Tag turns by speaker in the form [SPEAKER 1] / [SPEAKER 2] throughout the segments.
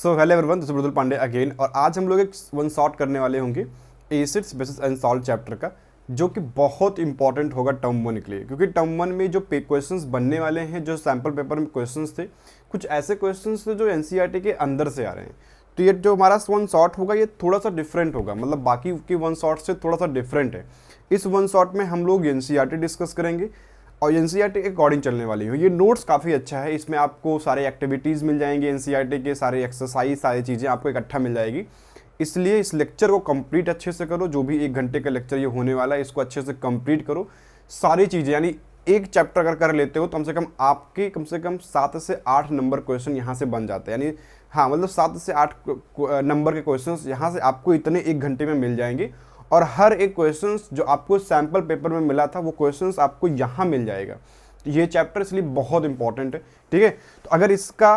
[SPEAKER 1] So hello everyone, this is Mridul Pandey again. और आज हम लोग एक वन शॉट करने वाले होंगे acids bases and salt chapter का, जो कि बहुत इंपॉर्टेंट होगा टर्म वन के लिए, क्योंकि टर्म वन में जो क्वेश्चंस बनने वाले हैं, जो सैम्पल पेपर में क्वेश्चंस थे, कुछ ऐसे क्वेश्चंस थे जो एनसीईआरटी के अंदर से आ रहे हैं। तो ये जो हमारा वन शॉट होगा ये थोड़ा सा डिफरेंट होगा, मतलब बाकी के वन शॉट से थोड़ा सा डिफरेंट है। इस वन शॉट में हम लोग एनसीईआरटी डिस्कस करेंगे और एनसीईआरटी के अकॉर्डिंग चलने वाली हूँ। ये नोट्स काफ़ी अच्छा है, इसमें आपको सारे एक्टिविटीज़ मिल जाएंगे, एनसीईआरटी के सारे एक्सरसाइज, सारी चीज़ें आपको इकट्ठा मिल जाएगी। इसलिए इस लेक्चर को कंप्लीट अच्छे से करो। जो भी 1 घंटे का लेक्चर ये होने वाला है, इसको अच्छे से कंप्लीट करो। सारी चीज़ें, यानी एक चैप्टर अगर कर लेते हो तो कम से कम आपके कम से कम 7 से 8 नंबर क्वेश्चन यहाँ से बन जाते हैं। यानी हाँ, मतलब 7 से 8 नंबर के क्वेश्चन यहाँ से आपको इतने 1 घंटे में मिल जाएंगे। और हर एक क्वेश्चंस जो आपको सैम्पल पेपर में मिला था वो क्वेश्चंस आपको यहाँ मिल जाएगा। ये चैप्टर इसलिए बहुत इंपॉर्टेंट है, ठीक है। तो अगर इसका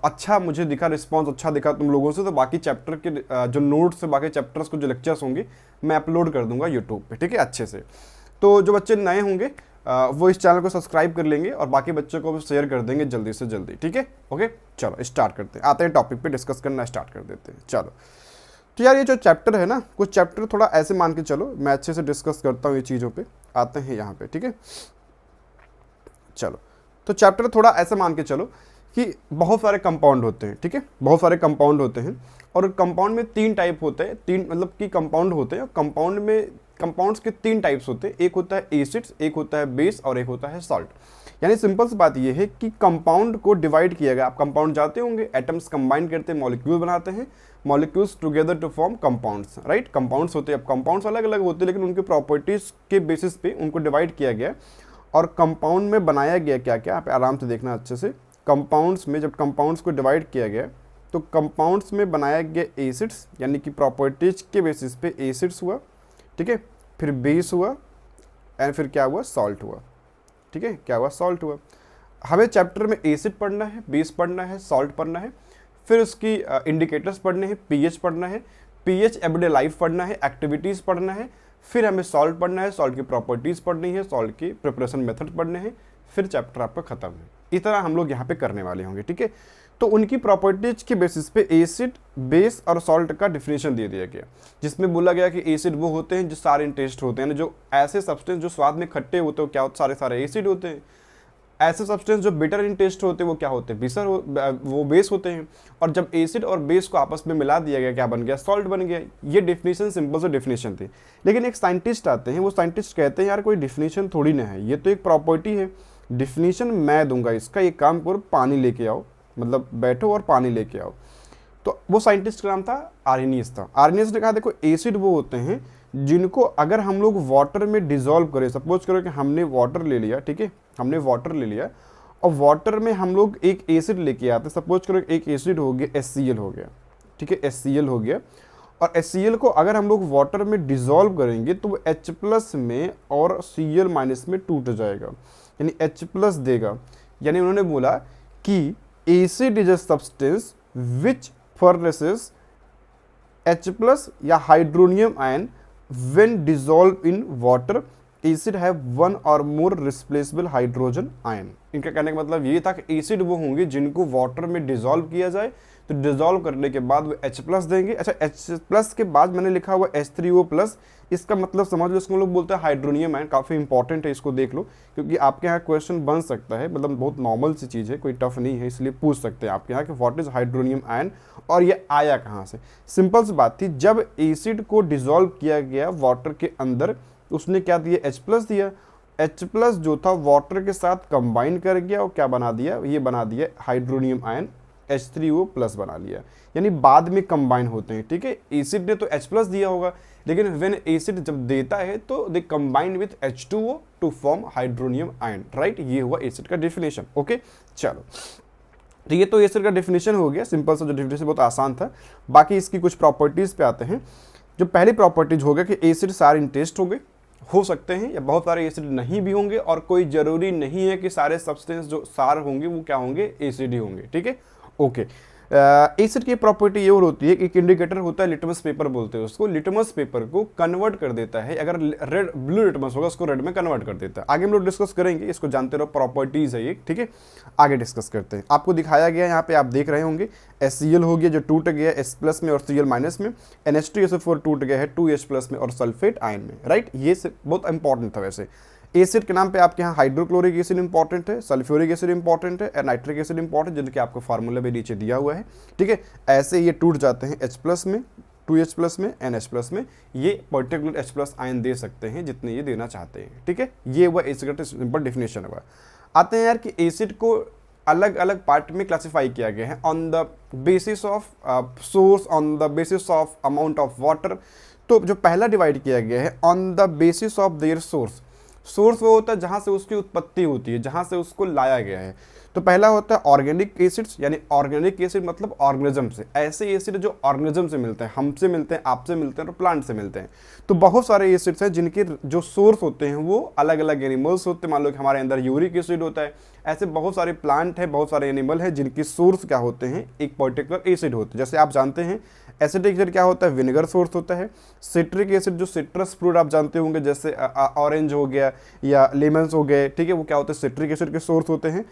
[SPEAKER 1] अच्छा मुझे दिखा, रिस्पांस अच्छा दिखा तुम लोगों से, तो बाकी चैप्टर के जो नोट्स है, बाकी चैप्टर्स को जो लेक्चर्स होंगे मैं अपलोड कर दूंगा यूट्यूब पे, ठीक है, अच्छे से। तो जो बच्चे नए होंगे वो इस चैनल को सब्सक्राइब कर लेंगे और बाकी बच्चों को भी शेयर कर देंगे जल्दी से जल्दी, ठीक है। ओके, चलो स्टार्ट करते हैं, आते हैं टॉपिक पे, डिस्कस करना स्टार्ट कर देते हैं। चलो, तो यार ये जो चैप्टर है ना, कुछ चैप्टर थोड़ा ऐसे मान के चलो, मैं अच्छे से डिस्कस करता हूँ ये चीज़ों पे, आते हैं यहाँ पे, ठीक है। चलो, तो चैप्टर थोड़ा ऐसे मान के चलो कि बहुत सारे कंपाउंड होते हैं, ठीक है, बहुत सारे कंपाउंड होते हैं। और कंपाउंड में 3 टाइप होते हैं, 3 मतलब कि कंपाउंड होते हैं। कंपाउंड में कंपाउंड्स के 3 टाइप्स होते हैं, एक होता है एसिड्स, एक होता है बेस और एक होता है सॉल्ट। यानी सिंपल सी बात ये है कि कंपाउंड को डिवाइड किया गया। आप कंपाउंड जाते होंगे, एटम्स कंबाइन करते हैं, मॉलिक्यूल बनाते हैं, molecules together to form compounds, right. Compounds होते हैं, अब कंपाउंड्स अलग अलग होते हैं, लेकिन उनके प्रॉपर्टीज के बेसिस पे उनको डिवाइड किया गया। और कंपाउंड में बनाया गया क्या क्या, आप आराम से देखना अच्छे से। कंपाउंड्स में जब कंपाउंड्स को डिवाइड किया गया तो कंपाउंड्स में बनाया गया एसिड्स, यानी कि प्रॉपर्टीज के बेसिस पे एसिड्स हुआ, ठीक है, फिर बेस हुआ एंड फिर क्या हुआ, सॉल्ट हुआ, ठीक है। क्या हुआ, सॉल्ट हुआ। हमें चैप्टर में एसिड पढ़ना है, बेस पढ़ना है, सॉल्ट पढ़ना है, फिर उसकी इंडिकेटर्स पढ़ने हैं, पीएच पढ़ना है, पीएच एवरीडे लाइफ पढ़ना है, एक्टिविटीज़ पढ़ना है, फिर हमें सॉल्ट पढ़ना है, सॉल्ट की प्रॉपर्टीज़ पढ़नी है, सॉल्ट की प्रिपरेशन मेथड पढ़ने हैं, फिर चैप्टर आपका खत्म है। इस तरह हम लोग यहाँ पे करने वाले होंगे, ठीक है। तो उनकी प्रॉपर्टीज के बेसिस पे एसिड, बेस और सॉल्ट का डिफिनेशन दे दिया गया, जिसमें बोला गया कि एसिड वो होते हैं जो सारे इन टेस्ट होते हैं, जो ऐसे सब्सटेंस जो स्वाद में खट्टे होते हैं, क्या होते, सारे सारे एसिड होते हैं। ऐसे सब्सटेंस जो बिटर इन टेस्ट होते हैं वो क्या होते हैं, वो बेस होते हैं। और जब एसिड और बेस को आपस में मिला दिया गया, क्या बन गया, सॉल्ट बन गया। ये डेफिनेशन सिंपल से डेफिनेशन थी। लेकिन एक साइंटिस्ट आते हैं, वो साइंटिस्ट कहते हैं यार कोई डेफिनेशन थोड़ी ना है, ये तो एक प्रॉपर्टी है, डेफिनेशन मैं दूंगा इसका, एक काम करो पानी लेके आओ, मतलब बैठो और पानी लेके आओ। तो वो साइंटिस्ट का नाम था आर्हेनियस था। आर्हेनियस ने कहा देखो एसिड वो होते हैं जिनको अगर हम लोग वाटर में डिसॉल्व करें, सपोज करो कि हमने वाटर ले लिया, ठीक है, हमने वाटर ले लिया और वाटर में हम लोग एक एसिड लेके आते, सपोज करो एक एसिड हो गया HCl हो गया, ठीक है, HCl हो गया। और HCl को अगर हम लोग वाटर में डिसॉल्व करेंगे तो वो H+ में और Cl- में टूट जाएगा, यानी H+ देगा। यानी उन्होंने बोला कि acid is a substance which furnaces H+ या hydronium ion when dissolved in water acid have one or more replaceable hydrogen ion। इनका कहने का मतलब ये था कि एसिड वो होंगे जिनको वाटर में डिसॉल्व किया जाए, तो डिसॉल्व करने के बाद वो H+ देंगे। अच्छा, H+ के बाद मैंने लिखा हुआ H3O+, इसका मतलब समझ लो, इसको लोग बोलते हैं हाइड्रोनियम आयन। काफ़ी इंपॉर्टेंट है, इसको देख लो, क्योंकि आपके यहाँ क्वेश्चन बन सकता है, मतलब बहुत नॉर्मल सी चीज़ है, कोई टफ नहीं है, इसलिए पूछ सकते हैं आपके यहाँ कि व्हाट इज़ हाइड्रोनियम आयन और ये आया कहाँ से। सिंपल सी बात थी, जब एसिड को डिसॉल्व किया गया वाटर के अंदर, उसने क्या दिया, H+ दिया। H+ जो था वाटर के साथ कंबाइन कर गया और क्या बना दिया, ये बना दिया हाइड्रोनियम आयन, H3O+ बना लिया। यानी बाद में कंबाइन होते हैं, ठीक है। एसिड ने तो H+ दिया होगा, लेकिन व्हेन एसिड जब देता है तो they combine with H2O to form hydronium ion, right. ये हुआ एसिड का डेफिनेशन। ओके, चलो, तो ये तो एसिड का डेफिनेशन हो गया, सिंपल सा, जो डेफिनेशन बहुत आसान था। बाकी इसकी कुछ प्रॉपर्टीज पे आते हैं। जो पहली प्रॉपर्टीज हो गया कि एसिड सारे इन टेस्ट होंगे, हो सकते हैं या बहुत सारे एसिड नहीं भी होंगे, और कोई जरूरी नहीं है कि सारे सब्सटेंस जो सार होंगे वो क्या होंगे, एसिड ही होंगे, ठीक है। ओके, एसिड की प्रॉपर्टी ये और होती है, एक इंडिकेटर होता है लिटमस पेपर बोलते हैं उसको, लिटमस पेपर को कन्वर्ट कर देता है, अगर रेड ब्लू लिटमस होगा उसको रेड में कन्वर्ट कर देता है। आगे हम लोग डिस्कस करेंगे, इसको जानते रहो, प्रॉपर्टीज है ये, ठीक है। आगे डिस्कस करते हैं। आपको दिखाया गया यहाँ पे, आप देख रहे होंगे HCl हो गया जो टूट गया S प्लस में और Cl माइनस में, NH2SO4 टूट गया है 2H प्लस में और सल्फेट आयन में, राइट। ये बहुत इंपॉर्टेंट था। वैसे एसिड के नाम पे आपके यहाँ हाइड्रोक्लोरिक एसिड इंपॉर्टेंट है, सल्फ्यूरिक एसिड इंपॉर्टेंट है और नाइट्रिक एसिड इंपॉर्टेंट, जिनके आपको फार्मूला भी नीचे दिया हुआ है, ठीक है। ऐसे ये टूट जाते हैं H प्लस में, 2H प्लस में, NH प्लस में, ये पर्टिकुलर H प्लस आयन दे सकते हैं जितने ये देना चाहते हैं, ठीक है। ये हुआ एसिड का सिंपल डिफिनेशन हुआ। आते हैं यार कि एसिड को अलग अलग पार्ट में क्लासिफाई किया गया है on the basis of source, on the basis of amount of water. तो जो पहला डिवाइड किया गया है on the basis of their source, source वो होता है जहां से उसकी उत्पत्ति होती है, जहां से उसको लाया गया है। तो पहला होता है ऑर्गेनिक एसिड्स, यानी ऑर्गेनिक एसिड मतलब ऑर्गेनिज्म से, ऐसे एसिड जो ऑर्गेनिज्म से मिलते हैं, हमसे मिलते हैं, आपसे मिलते हैं और प्लांट से मिलते हैं। तो बहुत सारे एसिड्स हैं जिनके जो सोर्स होते हैं वो अलग अलग एनिमल्स होते हैं। मान लो कि हमारे अंदर यूरिक एसिड होता है, ऐसे बहुत सारे प्लांट है, बहुत सारे एनिमल है जिनकी सोर्स क्या होते हैं, एक पर्टिकुलर एसिड होते हैं। जैसे आप जानते हैं एसिडिक एसिड क्या होता है, विनेगर सोर्स होता है। सिट्रिक एसिड जो सिट्रस फ्रूट आप जानते होंगे, जैसे ऑरेंज हो गया या लेमन्स हो गए, ठीक है, वो क्या होते हैं, सिट्रिक एसिड के सोर्स होते हैं।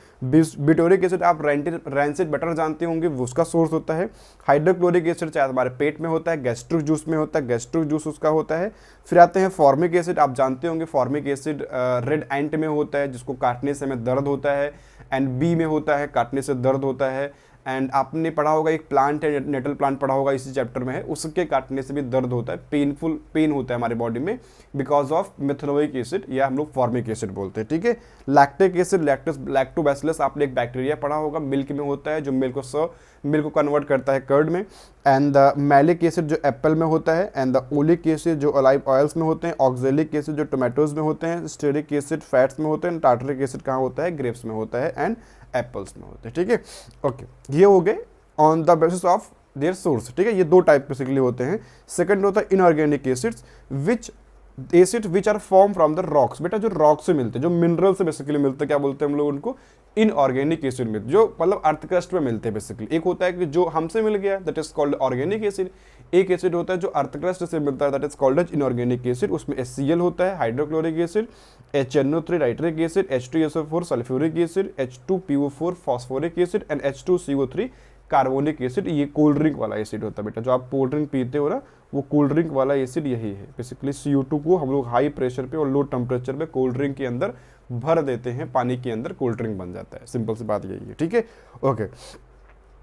[SPEAKER 1] बिटोरिक एसिड आप रैंसिड बटर जानते होंगे, उसका सोर्स होता है। हाइड्रोक्लोरिक एसिड चाहे हमारे पेट में होता है, गैस्ट्रिक जूस में होता है, गैस्ट्रिक जूस उसका होता है। फिर आते हैं फॉर्मिक एसिड, आप जानते होंगे फॉर्मिक एसिड रेड एंट में होता है, जिसको काटने से हमें दर्द होता है, एंड बी में होता है, काटने से दर्द होता है। एंड आपने पढ़ा होगा एक प्लांट है, नेटल प्लांट पढ़ा होगा, इसी चैप्टर में है, उसके काटने से भी दर्द होता है, पेन होता है हमारे बॉडी में बिकॉज ऑफ मेथनोइक एसिड, या हम लोग फॉर्मिक एसिड बोलते हैं, ठीक है। लैक्टिक एसिड, लैक्टोबैसिलस आपने एक बैक्टीरिया पढ़ा होगा, मिल्क में होता है, जो मिल्क को कन्वर्ट करता है कर्ड में। एंड द मैलिक एसिड जो एप्पल में होता है, एंड द ओलिक एसिड जो ऑलिव ऑयल्स में होते हैं, ऑक्जेलिक एसिड जो टोमेटोज में होते हैं, स्टेरिक एसिड फैट्स में होते हैं, टार्टरिक एसिड कहाँ होता है, ग्रेप्स में होता है एंड एप्पल्स में होते हैं, ठीक है। ओके, ये हो गए on the basis of their source, ठीक है। ये दो टाइप बेसिकली होते हैं। सेकंड होता है inorganic acids, which are form from the rocks. बेटा जो रॉक से मिलते हैं, जो मिनरल से बेसिकली मिलते हैं, क्या बोलते हैं हम लोग उनको, इनऑर्गेनिक एसिड मिलते, जो मतलब अर्थ क्रस्ट में मिलते हैं बेसिकली। एक होता है कि जो हमसे मिल गया, that is called organic acid. एक एसिड होता है जो अर्थ क्रस्ट से मिलता है, that is called as inorganic acid. उसमें HCl होता है, hydrochloric acid, HNO3 nitric acid, H2SO4 sulphuric acid, H2PO4 phosphoric acid and H2CO3 carbonic acid. ये कोल्ड ड्रिंक वाला एसिड होता है बेटा, जो आप कोल्ड ड्रिंक पीते हो ना, वो कोल्ड ड्रिंक वाला एसिड यही है बेसिकली। CO2 को हम लोग हाई प्रेशर पे और लो टेम्परेचर पे कोल्ड ड्रिंक के अंदर भर देते हैं, पानी के अंदर कोल्ड ड्रिंक बन जाता है। सिंपल सी बात यही है, ठीक है। ओके,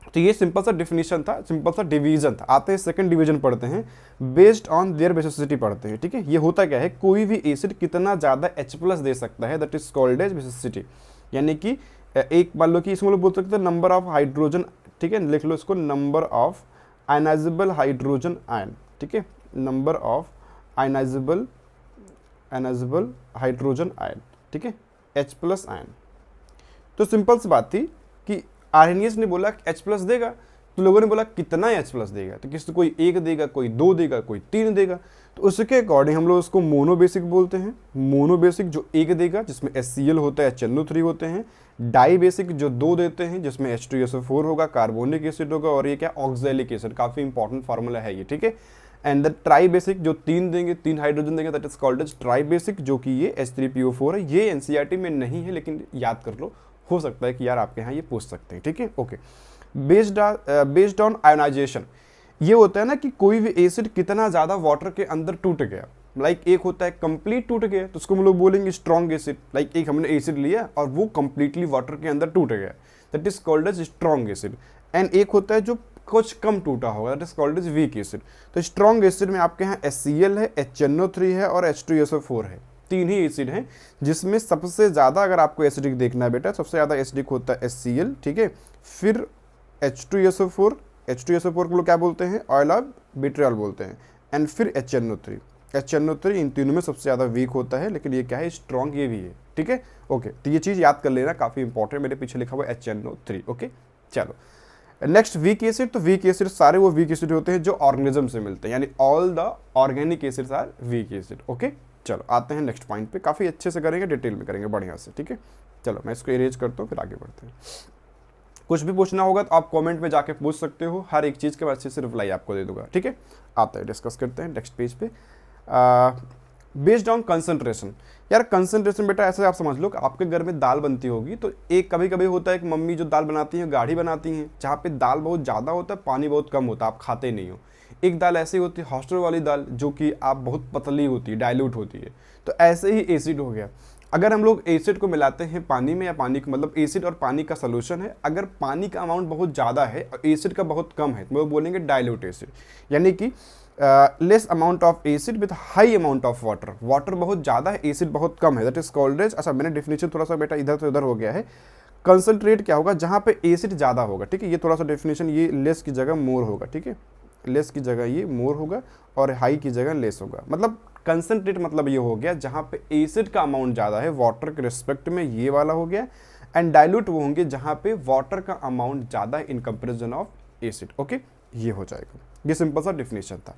[SPEAKER 1] तो ये सिंपल सा डिफिनीशन था, सिंपल सा डिवीजन था। आते हैं सेकंड डिवीजन पढ़ते हैं, बेस्ड ऑन देयर बेसिसिटी पढ़ते हैं, ठीक है। ये होता क्या है, कोई भी एसिड कितना ज़्यादा H+ दे सकता है, that is called as basicity. यानी कि एक मान लो कि इसमें लोग बोल सकते हैं नंबर ऑफ हाइड्रोजन, ठीक है, लिख लो इसको, number of ionisable hydrogen ion, ठीक है, number of ionisable hydrogen ion, ठीक है, H+ आयन। तो सिंपल सी बात थी कि आर्हेनियस ने बोला H+ देगा, तो लोगों ने बोला कितना H+ देगा, तो किसी कोई 1 देगा, कोई 2 देगा, कोई 3 देगा। तो उसके अकॉर्डिंग हम लोग उसको मोनोबेसिक बोलते हैं। मोनोबेसिक जो 1 देगा, जिसमें HCl होता है, HNO3 होते हैं। डाई बेसिक जो 2 देते हैं, जिसमें H2SO4 होगा, कार्बोनिक एसिड होगा, और ये क्या, ऑक्जेलिक एसिड, काफ़ी इंपॉर्टेंट फार्मूला है ये, ठीक है। एंड द ट्राई बेसिक जो 3 देंगे, 3 हाइड्रोजन देंगे, that is called as tribasic, जो कि ये H3PO4 है। ये NCERT में नहीं है, लेकिन याद कर लो, हो सकता है कि यार आपके यहाँ ये पूछ सकते हैं, ठीक है। ओके, बेस्ड ऑन आयोनाइजेशन, ये होता है ना कि कोई भी एसिड कितना ज़्यादा वाटर के अंदर टूट गया। लाइक एक होता है कंप्लीट टूट गया, तो उसको हम लोग बोलेंगे स्ट्रॉन्ग एसिड। लाइक एक हमने एसिड लिया और वो कंप्लीटली वाटर के अंदर टूट गया, that is called as strong acid. And एक होता है जो कुछ कम टूटा होगा, that is called as weak acid. तो स्ट्रॉन्ग एसिड में आपके यहाँ HCl है, HNO3 है और H2SO4 है। 3 ही एसिड हैं, जिसमें सबसे ज़्यादा अगर आपको एसिडिक देखना है बेटा, सबसे ज़्यादा एसिडिक होता है HCl, ठीक है। फिर H2SO4 को लोग क्या बोलते हैं, ऑयल ऑफ विट्रियल बोलते हैं। एंड फिर HNO3 इन तीनों में सबसे ज़्यादा वीक होता है, लेकिन ये क्या है, स्ट्रॉन्ग ये भी है, ठीक है। ओके, तो ये चीज़ याद कर लेना, काफ़ी इंपॉर्टेंट, मेरे पीछे लिखा हुआ HNO3। ओके, चलो नेक्स्ट वीक एसिड। तो वीक एसिड सारे वो वीक एसिड होते हैं जो ऑर्गेनिज्म से मिलते हैं, यानी all the organic acids are weak acid. Okay, चलो आते हैं नेक्स्ट पॉइंट पे, काफ़ी अच्छे से करेंगे, डिटेल में करेंगे बढ़िया से, ठीक है। चलो मैं इसको इरेज करता हूँ, फिर आगे बढ़ते हैं। कुछ भी पूछना होगा तो आप कमेंट में जाके पूछ सकते हो, हर एक चीज़ के बाद अच्छे से रिप्लाई आपको दे दूंगा, ठीक है। आता है, डिस्कस करते हैं नेक्स्ट पेज पे। बेस्ड ऑन कंसंट्रेशन, यार कंसंट्रेशन बेटा ऐसे आप समझ लो कि आपके घर में दाल बनती होगी तो एक कभी कभी होता है कि मम्मी जो दाल बनाती हैं गाढ़ी बनाती हैं, जहाँ पे दाल बहुत ज़्यादा होता है पानी बहुत कम होता है, आप खाते नहीं हो। एक दाल ऐसी होती है हॉस्टल वाली दाल जो कि आप बहुत पतली होती है, डाइल्यूट होती है। तो ऐसे ही एसिड हो गया, अगर हम लोग एसिड को मिलाते हैं पानी में, या पानी को मतलब एसिड और पानी का सोल्यूशन है, अगर पानी का अमाउंट बहुत ज़्यादा है और एसिड का बहुत कम है तो वो बोलेंगे डाइल्यूट एसिड, यानी कि less amount of acid with high amount of water, water बहुत ज़्यादा है एसिड बहुत कम है, दैट इज कॉल्ड एज, अच्छा मैंने डेफिनेशन थोड़ा सा बेटा इधर से उधर हो गया है। कंसंट्रेट क्या होगा, जहाँ पे एसिड ज़्यादा होगा, ठीक है, ये थोड़ा सा डेफिनेशन, ये लेस की जगह मोर होगा, ठीक है, लेस की जगह ये मोर होगा और हाई की जगह लेस होगा। मतलब कंसंट्रेट मतलब ये हो गया जहाँ पे एसिड का अमाउंट ज़्यादा है वाटर के रिस्पेक्ट में, ये वाला हो गया। एंड डाइल्यूट वो होंगे जहाँ पे वाटर का अमाउंट ज़्यादा है in comparison of acid, okay, ये हो जाएगा। ये सिंपल सा डिफिनेशन था।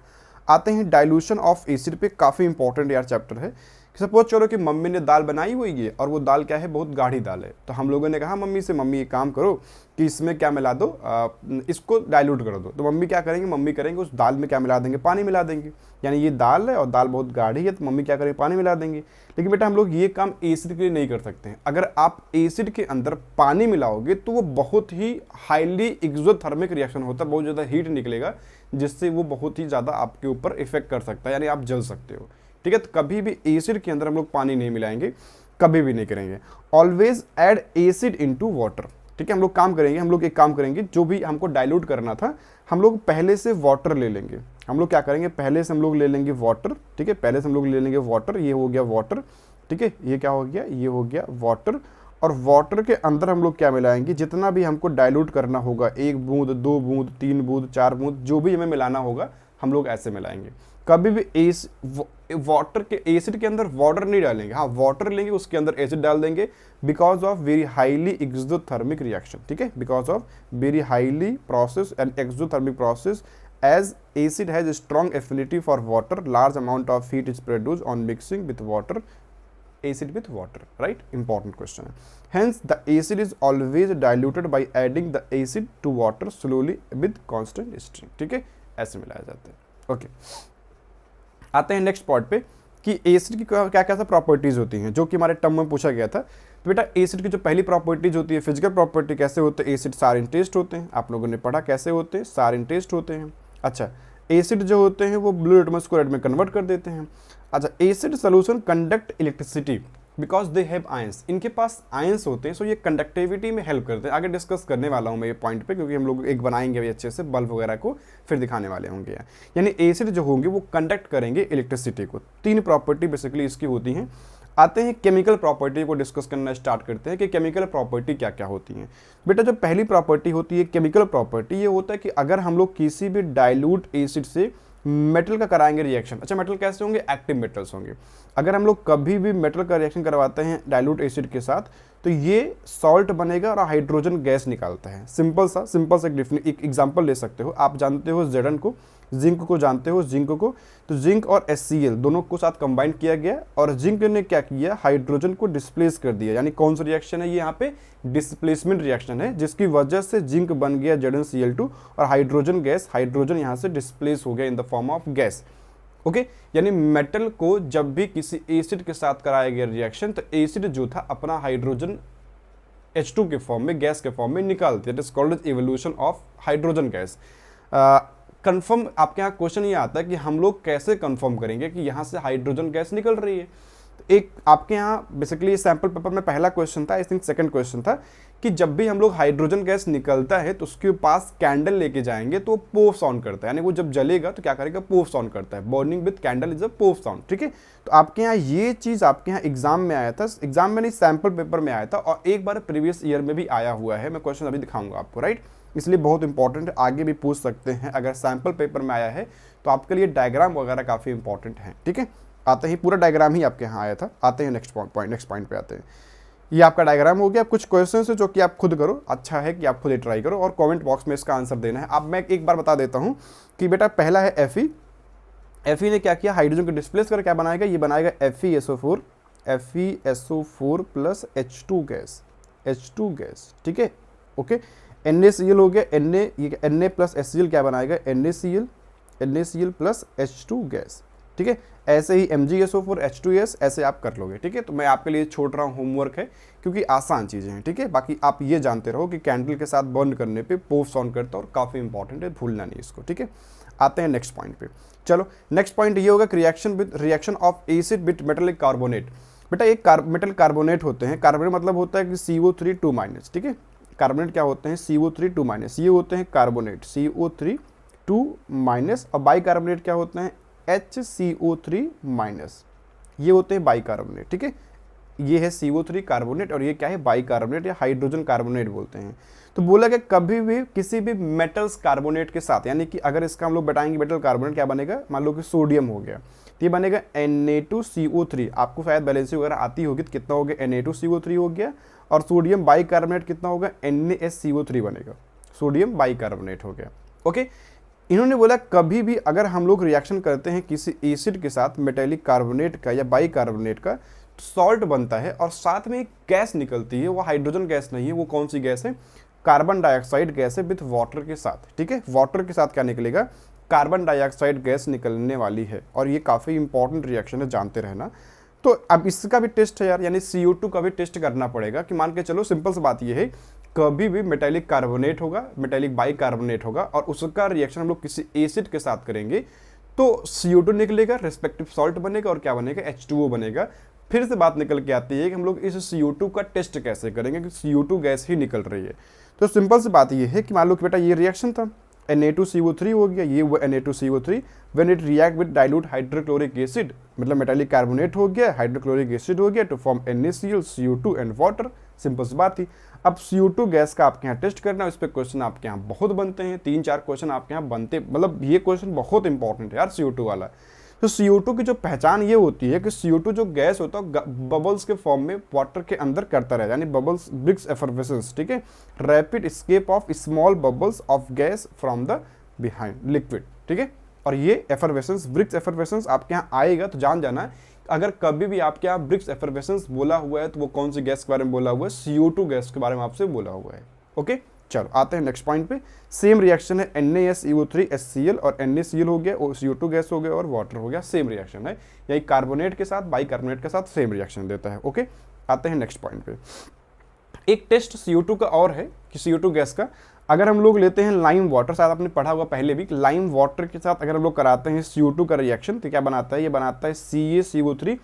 [SPEAKER 1] आते हैं डाइल्यूशन ऑफ एसिड पे, काफ़ी इंपॉर्टेंट यार चैप्टर है। सपोज चलो कि मम्मी ने दाल बनाई हुई है और वो दाल क्या है, बहुत गाढ़ी दाल है, तो हम लोगों ने कहा मम्मी से, मम्मी एक काम करो कि इसमें क्या मिला दो, इसको डाइल्यूट कर दो। तो मम्मी क्या करेंगे, मम्मी करेंगे उस दाल में क्या मिला देंगे, पानी मिला देंगे। यानी ये दाल है और दाल बहुत गाढ़ी है तो मम्मी क्या करेंगे, पानी मिला देंगे। लेकिन बेटा हम लोग ये काम एसिड के लिए नहीं कर सकते हैं। अगर आप एसिड के अंदर पानी मिलाओगे तो वो बहुत ही हाईली एक्सोथर्मिक रिएक्शन होता है, बहुत ज़्यादा हीट निकलेगा, जिससे वो बहुत ही ज़्यादा आपके ऊपर इफेक्ट कर सकता है, यानी आप जल सकते हो, ठीक है। तो कभी भी एसिड के अंदर हम लोग पानी नहीं मिलाएंगे, कभी भी नहीं करेंगे। Always add acid into water, ठीक है। हम लोग काम करेंगे, हम लोग एक काम करेंगे, जो भी हमको डाइल्यूट करना था हम लोग पहले से वाटर ले लेंगे। हम लोग क्या करेंगे, पहले से हम लोग ले लेंगे वाटर, ठीक है, पहले से हम लोग ले लेंगे वाटर, ये हो गया वाटर, ठीक है, ये क्या हो गया, ये हो गया वाटर। और वाटर के अंदर हम लोग क्या मिलाएंगे, जितना भी हमको डाइल्यूट करना होगा, 1 बूंद 2 बूंद 3 बूंद 4 बूंद, जो भी हमें मिलाना होगा हम लोग ऐसे मिलाएंगे। कभी भी वाटर के एसिड के अंदर वाटर नहीं डालेंगे, हाँ वाटर लेंगे उसके अंदर एसिड डाल देंगे, because of very highly exothermic reaction, ठीक है, because of very highly process and exothermic process, as acid has strong affinity for water, large amount of heat is produce on mixing with water, acid with water, right? Important question. Hence the acid is always diluted by adding the acid to water slowly with constant stream, ठीक है, ऐसे मिलाया जाता है, okay. आते हैं next point पे कि एसिड की क्या क्या प्रॉपर्टीज होती हैं, जो कि हमारे टर्म में पूछा गया था। तो बेटा एसिड की जो पहली प्रॉपर्टीज होती है, फिजिकल प्रॉपर्टी, कैसे होते हैं एसिड, सारिन टेस्ट होते हैं, आप लोगों ने पढ़ा कैसे होते हैं, सारिन टेस्ट होते हैं। अच्छा, एसिड जो होते हैं वो ब्लू लिटमस को रेड में कन्वर्ट कर देते हैं। अच्छा, acid solution conduct electricity because they have ions, इनके पास आयंस होते हैं, सो ये कंडक्टिविटी में हेल्प करते हैं। आगे डिस्कस करने वाला हूँ मैं ये पॉइंट पे, क्योंकि हम लोग एक बनाएंगे भी अच्छे से बल्ब वगैरह को, फिर दिखाने वाले होंगे। यानी एसिड जो होंगे वो कंडक्ट करेंगे इलेक्ट्रिसिटी को। 3 प्रॉपर्टी बेसिकली इसकी होती हैं। आते हैं केमिकल प्रॉपर्टी को डिस्कस करना स्टार्ट करते हैं कि केमिकल प्रॉपर्टी क्या क्या होती हैं। बेटा जो पहली प्रॉपर्टी होती है केमिकल प्रॉपर्टी, ये होता है कि अगर हम लोग किसी भी डाइल्यूट एसिड से मेटल का कराएंगे रिएक्शन, अच्छा मेटल कैसे होंगे, एक्टिव मेटल्स होंगे। अगर हम लोग कभी भी मेटल का रिएक्शन करवाते हैं डाइल्यूट एसिड के साथ तो ये सॉल्ट बनेगा और हाइड्रोजन गैस निकालता है। सिंपल सा एक एग्जांपल ले सकते हो, आप जानते हो जेडन को, जिंक को जानते हो, जिंक को, तो जिंक और HCl दोनों को साथ कंबाइन किया गया और जिंक ने क्या किया, हाइड्रोजन को डिस्प्लेस कर दिया। यानी कौन सा रिएक्शन है ये, यहाँ पे डिस्प्लेसमेंट रिएक्शन है, जिसकी वजह से जिंक बन गया ZnCl2 और हाइड्रोजन गैस, हाइड्रोजन यहाँ से डिस्प्लेस हो गया in the form of gas, okay. यानी मेटल को जब भी किसी एसिड के साथ कराया गया रिएक्शन तो एसिड जो था अपना हाइड्रोजन H2 के फॉर्म में, गैस के फॉर्म में निकालती है। It is called evolution of hydrogen gas. Confirm आपके यहाँ क्वेश्चन ये आता है कि हम लोग कैसे कंफर्म करेंगे कि यहाँ से हाइड्रोजन गैस निकल रही है। तो एक आपके यहाँ बेसिकली सैम्पल पेपर में पहला क्वेश्चन था, आई थिंक सेकंड क्वेश्चन था, कि जब भी हम लोग हाइड्रोजन गैस निकलता है तो उसके पास कैंडल लेके जाएंगे तो वो पोफ साउंड करता है, यानी वो जब जलेगा तो क्या करेगा, पोफ साउंड करता है। Burning with candle is a pop sound, ठीक है। तो आपके यहाँ ये चीज़ आपके यहाँ एग्जाम में आया था, एग्जाम में नहीं सैम्पल पेपर में आया था, और एक बार प्रीवियस ईयर में भी आया हुआ है। मैं क्वेश्चन अभी दिखाऊंगा आपको, राइट, इसलिए बहुत इंपॉर्टेंट है, आगे भी पूछ सकते हैं। अगर सैम्पल पेपर में आया है तो आपके लिए डायग्राम वगैरह काफ़ी इंपॉर्टेंट है, ठीक है। आते ही पूरा डायग्राम ही आपके यहाँ आया था। आते हैं नेक्स्ट पॉइंट पे आते हैं। ये आपका डायग्राम हो गया। कुछ क्वेश्चन है जो कि आप खुद करो, अच्छा है कि आप खुद ही ट्राई करो और कमेंट बॉक्स में इसका आंसर देना है। अब मैं एक बार बता देता हूँ कि बेटा पहला है Fe। Fe ने क्या किया, हाइड्रोजन को डिस्प्लेस कर क्या बनाएगा, ये बनाएगा FeSO4 प्लस H2 गैस, ठीक है, ओके। NaCl हो गया, Na प्लस HCl क्या बनाएगा, NaCl प्लस H2 गैस, ठीक है। ऐसे ही MgSO4 H2S ऐसे आप कर लोगे, ठीक है। तो मैं आपके लिए छोड़ रहा हूँ, होमवर्क है क्योंकि आसान चीज़ें हैं, ठीक है। बाकी आप ये जानते रहो कि कैंडल के साथ बर्न करने पे पोव साउंड करता है और काफ़ी इंपॉर्टेंट है, भूलना नहीं इसको, ठीक है। आते हैं नेक्स्ट पॉइंट पे। चलो नेक्स्ट पॉइंट ये होगा reaction of acid with metallic carbonate. बेटा एक मेटल कार्बोनेट होते हैं, कार्बोनेट मतलब होता है कि CO3 2-, ठीक है। कार्बोनेट क्या होते हैं, CO3 2-, ये होते हैं कार्बोनेट, CO3 2-, और बाई कार्बोनेट क्या होते हैं, HCO3-, ये होते हैं बाई कार्बोनेट, ठीक है। ये है CO3 कार्बोनेट और ये क्या है, बाई कार्बोनेट या हाइड्रोजन कार्बोनेट बोलते हैं। तो बोला कि कभी भी किसी भी मेटल्स कार्बोनेट के साथ, यानी कि अगर इसका हम लोग बताएंगे मेटल कार्बोनेट क्या बनेगा, मान लो कि सोडियम हो गया तो ये बनेगा Na2CO3। आपको शायद बैलेंसिंग वगैरह आती होगी तो कितना हो गया, Na2CO3 हो गया, और सोडियम बाई कार्बोनेट कितना होगा, NaSCO3 बनेगा, सोडियम बाई कार्बोनेट हो गया, ओके। इन्होंने बोला कभी भी अगर हम लोग रिएक्शन करते हैं किसी एसिड के साथ मेटेलिक कार्बोनेट का या बाई कार्बोनेट का, तो सॉल्ट बनता है और साथ में एक गैस निकलती है, वो हाइड्रोजन गैस नहीं है, वो कौन सी गैस है, कार्बन डाइऑक्साइड गैस है विथ वाटर के साथ, ठीक है। वाटर के साथ क्या निकलेगा, कार्बन डाइऑक्साइड गैस निकलने वाली है, और ये काफ़ी इंपॉर्टेंट रिएक्शन है, जानते रहना। तो अब इसका भी टेस्ट है यार, यानी CO2 का भी टेस्ट करना पड़ेगा कि मान के चलो, सिंपल सी बात ये है, कभी भी मेटेलिक कार्बोनेट होगा, मेटेलिक बाई कार्बोनेट होगा और उसका रिएक्शन हम लोग किसी एसिड के साथ करेंगे तो CO2 निकलेगा, रेस्पेक्टिव सॉल्ट बनेगा और क्या बनेगा, H2O बनेगा। फिर से बात निकल के आती है कि हम लोग इस CO2 का टेस्ट कैसे करेंगे कि CO2 गैस ही निकल रही है। तो सिंपल सी बात ये है कि मान लो कि बेटा ये रिएक्शन था, Na2CO3 हो गया, ये हुआ Na2CO3, when it react with dilute hydrochloric acid, मतलब मेटालिक कार्बोनेट हो गया, हाइड्रोक्लोरिक एसिड हो गया, to form NaCl, CO2 and water. Simple सी बात थी। अब CO2 गैस का आपके यहाँ टेस्ट करना है, इस पर क्वेश्चन आपके यहाँ बहुत बनते हैं, 3-4 क्वेश्चन आपके यहाँ बनते, मतलब ये क्वेश्चन बहुत इंपॉर्टेंट है यार CO2 वाला। तो CO2 की जो पहचान ये होती है कि CO2 जो गैस होता है बबल्स के फॉर्म में वाटर के अंदर करता रहे, यानी बबल्स, ब्रिक्स एफरवेसेंस, ठीक है, rapid escape of small bubbles of gas from the behind liquid, ठीक है। और ये एफरवेसेंस, ब्रिक्स एफरवेसेंस आपके यहाँ आएगा तो जान जाना, अगर कभी भी आपके यहाँ ब्रिक्स एफरवेसेंस बोला हुआ है तो वो कौन सी गैस के बारे में बोला हुआ है, CO2 गैस के बारे में आपसे बोला हुआ है, ओके। चलो आते हैं नेक्स्ट पॉइंट पे। सेम रिएक्शन है, NaSCO3 HCl और NaCl हो गया, CO2 गैस हो गया और वाटर हो गया, सेम रिएक्शन है, यही कार्बोनेट के साथ बाई कार्बोनेट के साथ सेम रिएक्शन देता है, ओके। आते हैं नेक्स्ट पॉइंट पे। एक टेस्ट CO2 का और है कि CO2 गैस का, अगर हम लोग लेते हैं लाइम वाटर, शायद आपने पढ़ा होगा पहले भी, लाइम वाटर के साथ अगर हम लोग कराते हैं CO2 का रिएक्शन तो क्या बनाता है, ये बनाता है CaCO3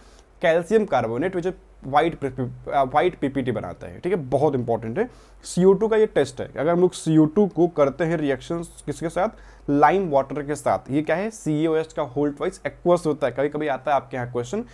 [SPEAKER 1] कैल्शियम कार्बोनेट, विच वाइट PPT बनाता है, ठीक है, बहुत इंपॉर्टेंट है। CO2 का ये टेस्ट है, अगर हम लोग CO2 को करते हैं रिएक्शन किसके साथ, लाइम वाटर के साथ, ये क्या है, CaOH का होल ट्वाइस एक्वस होता है। कभी कभी आता है आपके यहाँ क्वेश्चन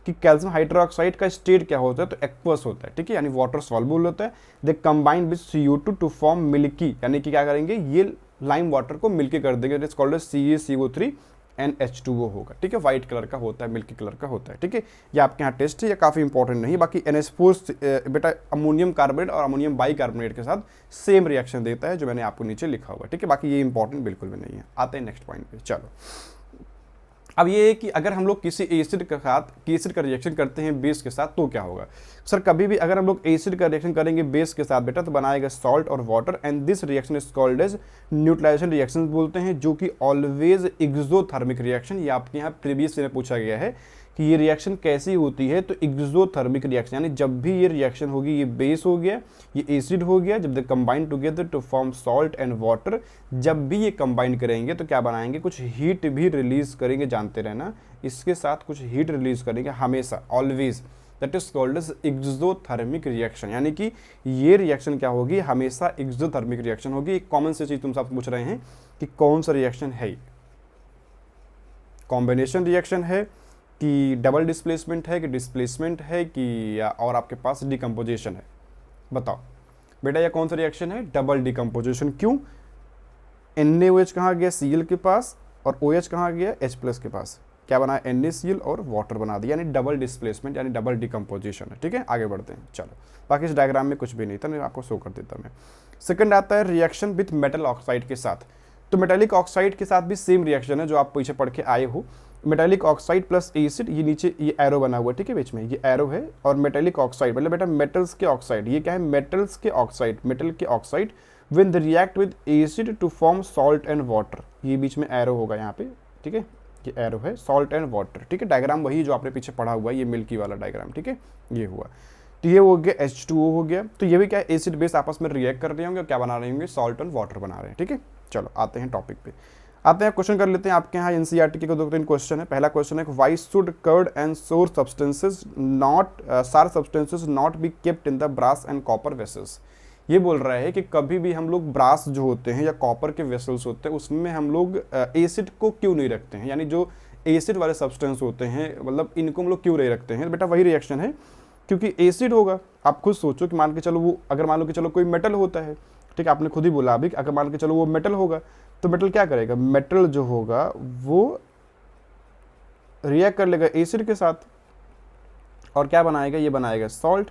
[SPEAKER 1] कि कैल्शियम हाइड्रोक्साइड का स्टेट क्या होता है, तो एक्वस होता है, ठीक है, यानी वाटर सॉल्युबल होता है। They combine with CO2 to form milky, यानी कि क्या करेंगे, ये लाइम वाटर को मिल्की कर देंगे, it is called CaCO3 NH2O होगा, ठीक है, व्हाइट कलर का होता है, मिल्की कलर का होता है, ठीक है। ये आपके यहाँ टेस्ट है, ये काफ़ी इंपॉर्टेंट नहीं। बाकी NH4 बेटा अमोनियम कार्बोनेट और अमोनियम बाई कार्बोनेट के साथ सेम रिएक्शन देता है, जो मैंने आपको नीचे लिखा हुआ है, ठीक है। बाकी ये इंपॉर्टेंट बिल्कुल भी नहीं है। आते हैं नेक्स्ट पॉइंट पे। चलो अब ये है कि अगर हम लोग किसी एसिड के साथ एसिड का रिएक्शन करते हैं बेस के साथ तो क्या होगा। सर कभी भी अगर हम लोग एसिड का रिएक्शन करेंगे बेस के साथ बेटा तो बनाएगा सॉल्ट और water, and this reaction is called as neutralisation reaction बोलते हैं, जो कि ऑलवेज एक्सोथर्मिक रिएक्शन। ये आपके यहाँ प्रीवियस में पूछा गया है कि ये रिएक्शन कैसी होती है, तो एक्सोथर्मिक रिएक्शन, यानी जब भी ये रिएक्शन होगी, ये बेस हो गया, ये एसिड हो गया, जब they combine together to form salt and water, जब भी ये कंबाइन करेंगे तो क्या बनाएंगे, कुछ हीट भी रिलीज करेंगे, जानते रहना, इसके साथ कुछ हीट रिलीज करेंगे हमेशा, always, that is called as exothermic reaction. यानी कि ये रिएक्शन क्या होगी, हमेशा एक्सोथर्मिक रिएक्शन होगी। एक कॉमन सी चीज तुमसे पूछ रहे हैं कि कौन सा रिएक्शन है, कॉम्बिनेशन रिएक्शन है कि डबल डिस्प्लेसमेंट है कि डिस्प्लेसमेंट है कि और आपके पास डिकम्पोजिशन है, बताओ बेटा ये कौन सा रिएक्शन है, डबल डिकम्पोजिशन। क्यों, NaOH कहाँ गया Cl के पास और OH कहाँ गया H+ के पास, क्या बना NaCl और वाटर बना दिया, यानी डबल डिस्प्लेसमेंट यानी डबल डिकम्पोजिशन है, ठीक है। आगे बढ़ते हैं। चलो बाकी इस डायग्राम में कुछ भी नहीं था, नहीं आपको शो कर देता मैं। सेकंड आता है रिएक्शन विथ मेटल ऑक्साइड के साथ। तो मेटेलिक ऑक्साइड के साथ भी सेम रिएक्शन है जो आप पीछे पढ़ के आए हो, मेटेलिक ऑक्साइड प्लस एसिड, ये नीचे ये एरो बना हुआ है, ठीक है, बीच में ये एरो है, और मेटेलिक ऑक्साइड मतलब बेटा मेटल्स के ऑक्साइड, ये क्या है, मेटल्स के ऑक्साइड, मेटल के oxide when they react with acid to form salt and water. ये बीच में एरो होगा यहाँ पे, ठीक है, ये एरो है सॉल्ट एंड वाटर, ठीक है। डायग्राम वही जो आपने पीछे पढ़ा हुआ है, ये मिल्की वाला डायग्राम, ठीक है, ये हुआ। तो ये हो गया H2O हो गया। तो ये भी क्या है, एसिड बेस आपस में रिएक्ट कर रहे होंगे और क्या बना रहे होंगे, सॉल्ट एंड वाटर बना रहे हैं, ठीक है। चलो आते हैं टॉपिक पे, आते हैं क्वेश्चन कर लेते हैं। आपके यहाँ एनसीईआरटी के 2-3 क्वेश्चन है। पहला क्वेश्चन है, why should curd and sour substances not sour substances not be kept in the brass and copper vessels. ये बोल रहा है कि कभी भी हम लोग ब्रास जो होते हैं या कॉपर के वेसल्स होते हैं उसमें हम लोग एसिड को क्यों नहीं रखते हैं, यानी जो एसिड वाले सब्सटेंस होते हैं मतलब इनको हम लोग क्यों नहीं रखते हैं। बेटा वही रिएक्शन है, क्योंकि एसिड होगा, आप खुद सोचो कि मान के चलो वो, अगर मान लो कि चलो कोई मेटल होता है, ठीक है, आपने खुद ही बोला अभी, अगर मान के चलो वो मेटल होगा तो मेटल क्या करेगा, मेटल जो होगा वो रिएक्ट कर लेगा एसिड के साथ और क्या बनाएगा, ये बनाएगा सॉल्ट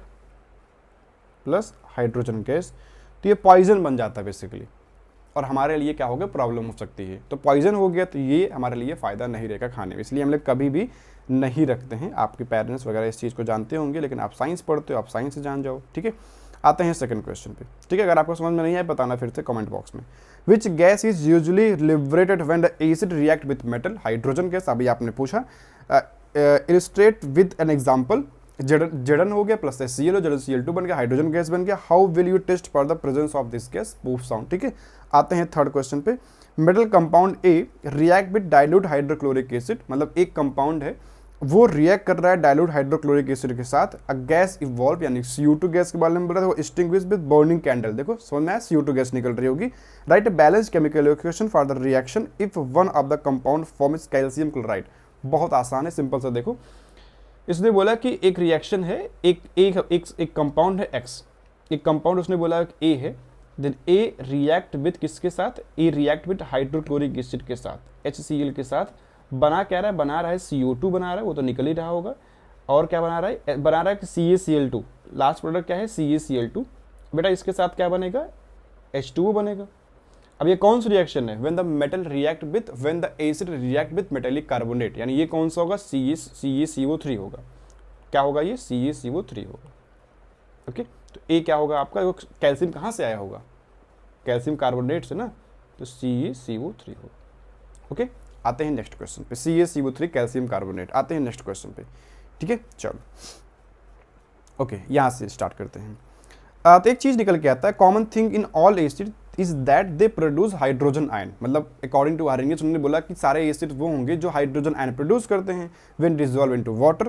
[SPEAKER 1] प्लस हाइड्रोजन गैस। तो ये पॉइजन बन जाता है बेसिकली, और हमारे लिए क्या होगा, प्रॉब्लम हो सकती है। तो पॉइजन हो गया तो ये हमारे लिए फ़ायदा नहीं रहेगा खाने में, इसलिए हम लोग कभी भी नहीं रखते हैं। आपके पेरेंट्स वगैरह इस चीज़ को जानते होंगे, लेकिन आप साइंस पढ़ते हो, आप साइंस से जान जाओ, ठीक है। आते हैं सेकंड क्वेश्चन पे, ठीक है। अगर आपको समझ में नहीं आए बताना फिर से कमेंट बॉक्स में। Which gas is usually liberated when the acid react with metal, hydrogen gas, अभी आपने पूछा। Illustrate with an example, Zn हो गया प्लस HCl, ZnCl2 बन गया, हाइड्रोजन गैस बन गया। How will you test for the presence of this gas, proof sound, ठीक है। आते हैं थर्ड क्वेश्चन पे, metal compound A react with dilute hydrochloric acid, मतलब एक कंपाउंड है वो रिएक्ट कर रहा है डाइल्यूट हाइड्रोक्लोरिक एसिड के साथ, अ गैस इवॉल्व, यानी CO2 गैस के बारे में बोल रहा था, वो एक्सटिंग्विश विद बर्निंग कैंडल। देखो समझ में आया, CO2 गैस निकल रही होगी। Right balance chemical equation for the reaction if one of the compound form is calcium chloride. बहुत आसान है, सिंपल सा देखो, इसने बोला कि एक रिएक्शन है, एक कंपाउंड है X, एक कंपाउंड उसने बोला A है, देन A रिएक्ट विद किसके साथ, A react with hydrochloric acid के साथ, HCl के साथ। बना क्या रहा है, बना रहा है CO2 बना रहा है, वो तो निकल ही रहा होगा। और क्या बना रहा है, बना रहा है कि CaCl2, लास्ट प्रोडक्ट क्या है, CaCl2। बेटा इसके साथ क्या बनेगा, H2O बनेगा। अब ये कौन सी रिएक्शन है, when the metal react with, when the acid react with metallic carbonate, यानी ये कौन सा होगा, CaCO3 होगा। क्या होगा ये, CaCO3 होगा, ओके। तो ए क्या होगा आपका, वो कैल्शियम कहाँ से आया होगा, कैल्शियम कार्बोनेट से ना, तो CaCO3 होगा, ओके। आते हैं नेक्स्ट क्वेश्चन पे, CaCO3 कैल्शियम कार्बोनेट। आते हैं नेक्स्ट क्वेश्चन पे, ठीक है, चलो ओके, यहाँ से स्टार्ट करते हैं। तो एक चीज़ निकल के आता है, common thing in all acid is that they produce hydrogen ion, मतलब अकॉर्डिंग टू आर्यनियस उन्होंने बोला कि सारे एसिड वो होंगे जो हाइड्रोजन आयन प्रोड्यूस करते हैं when dissolve into water.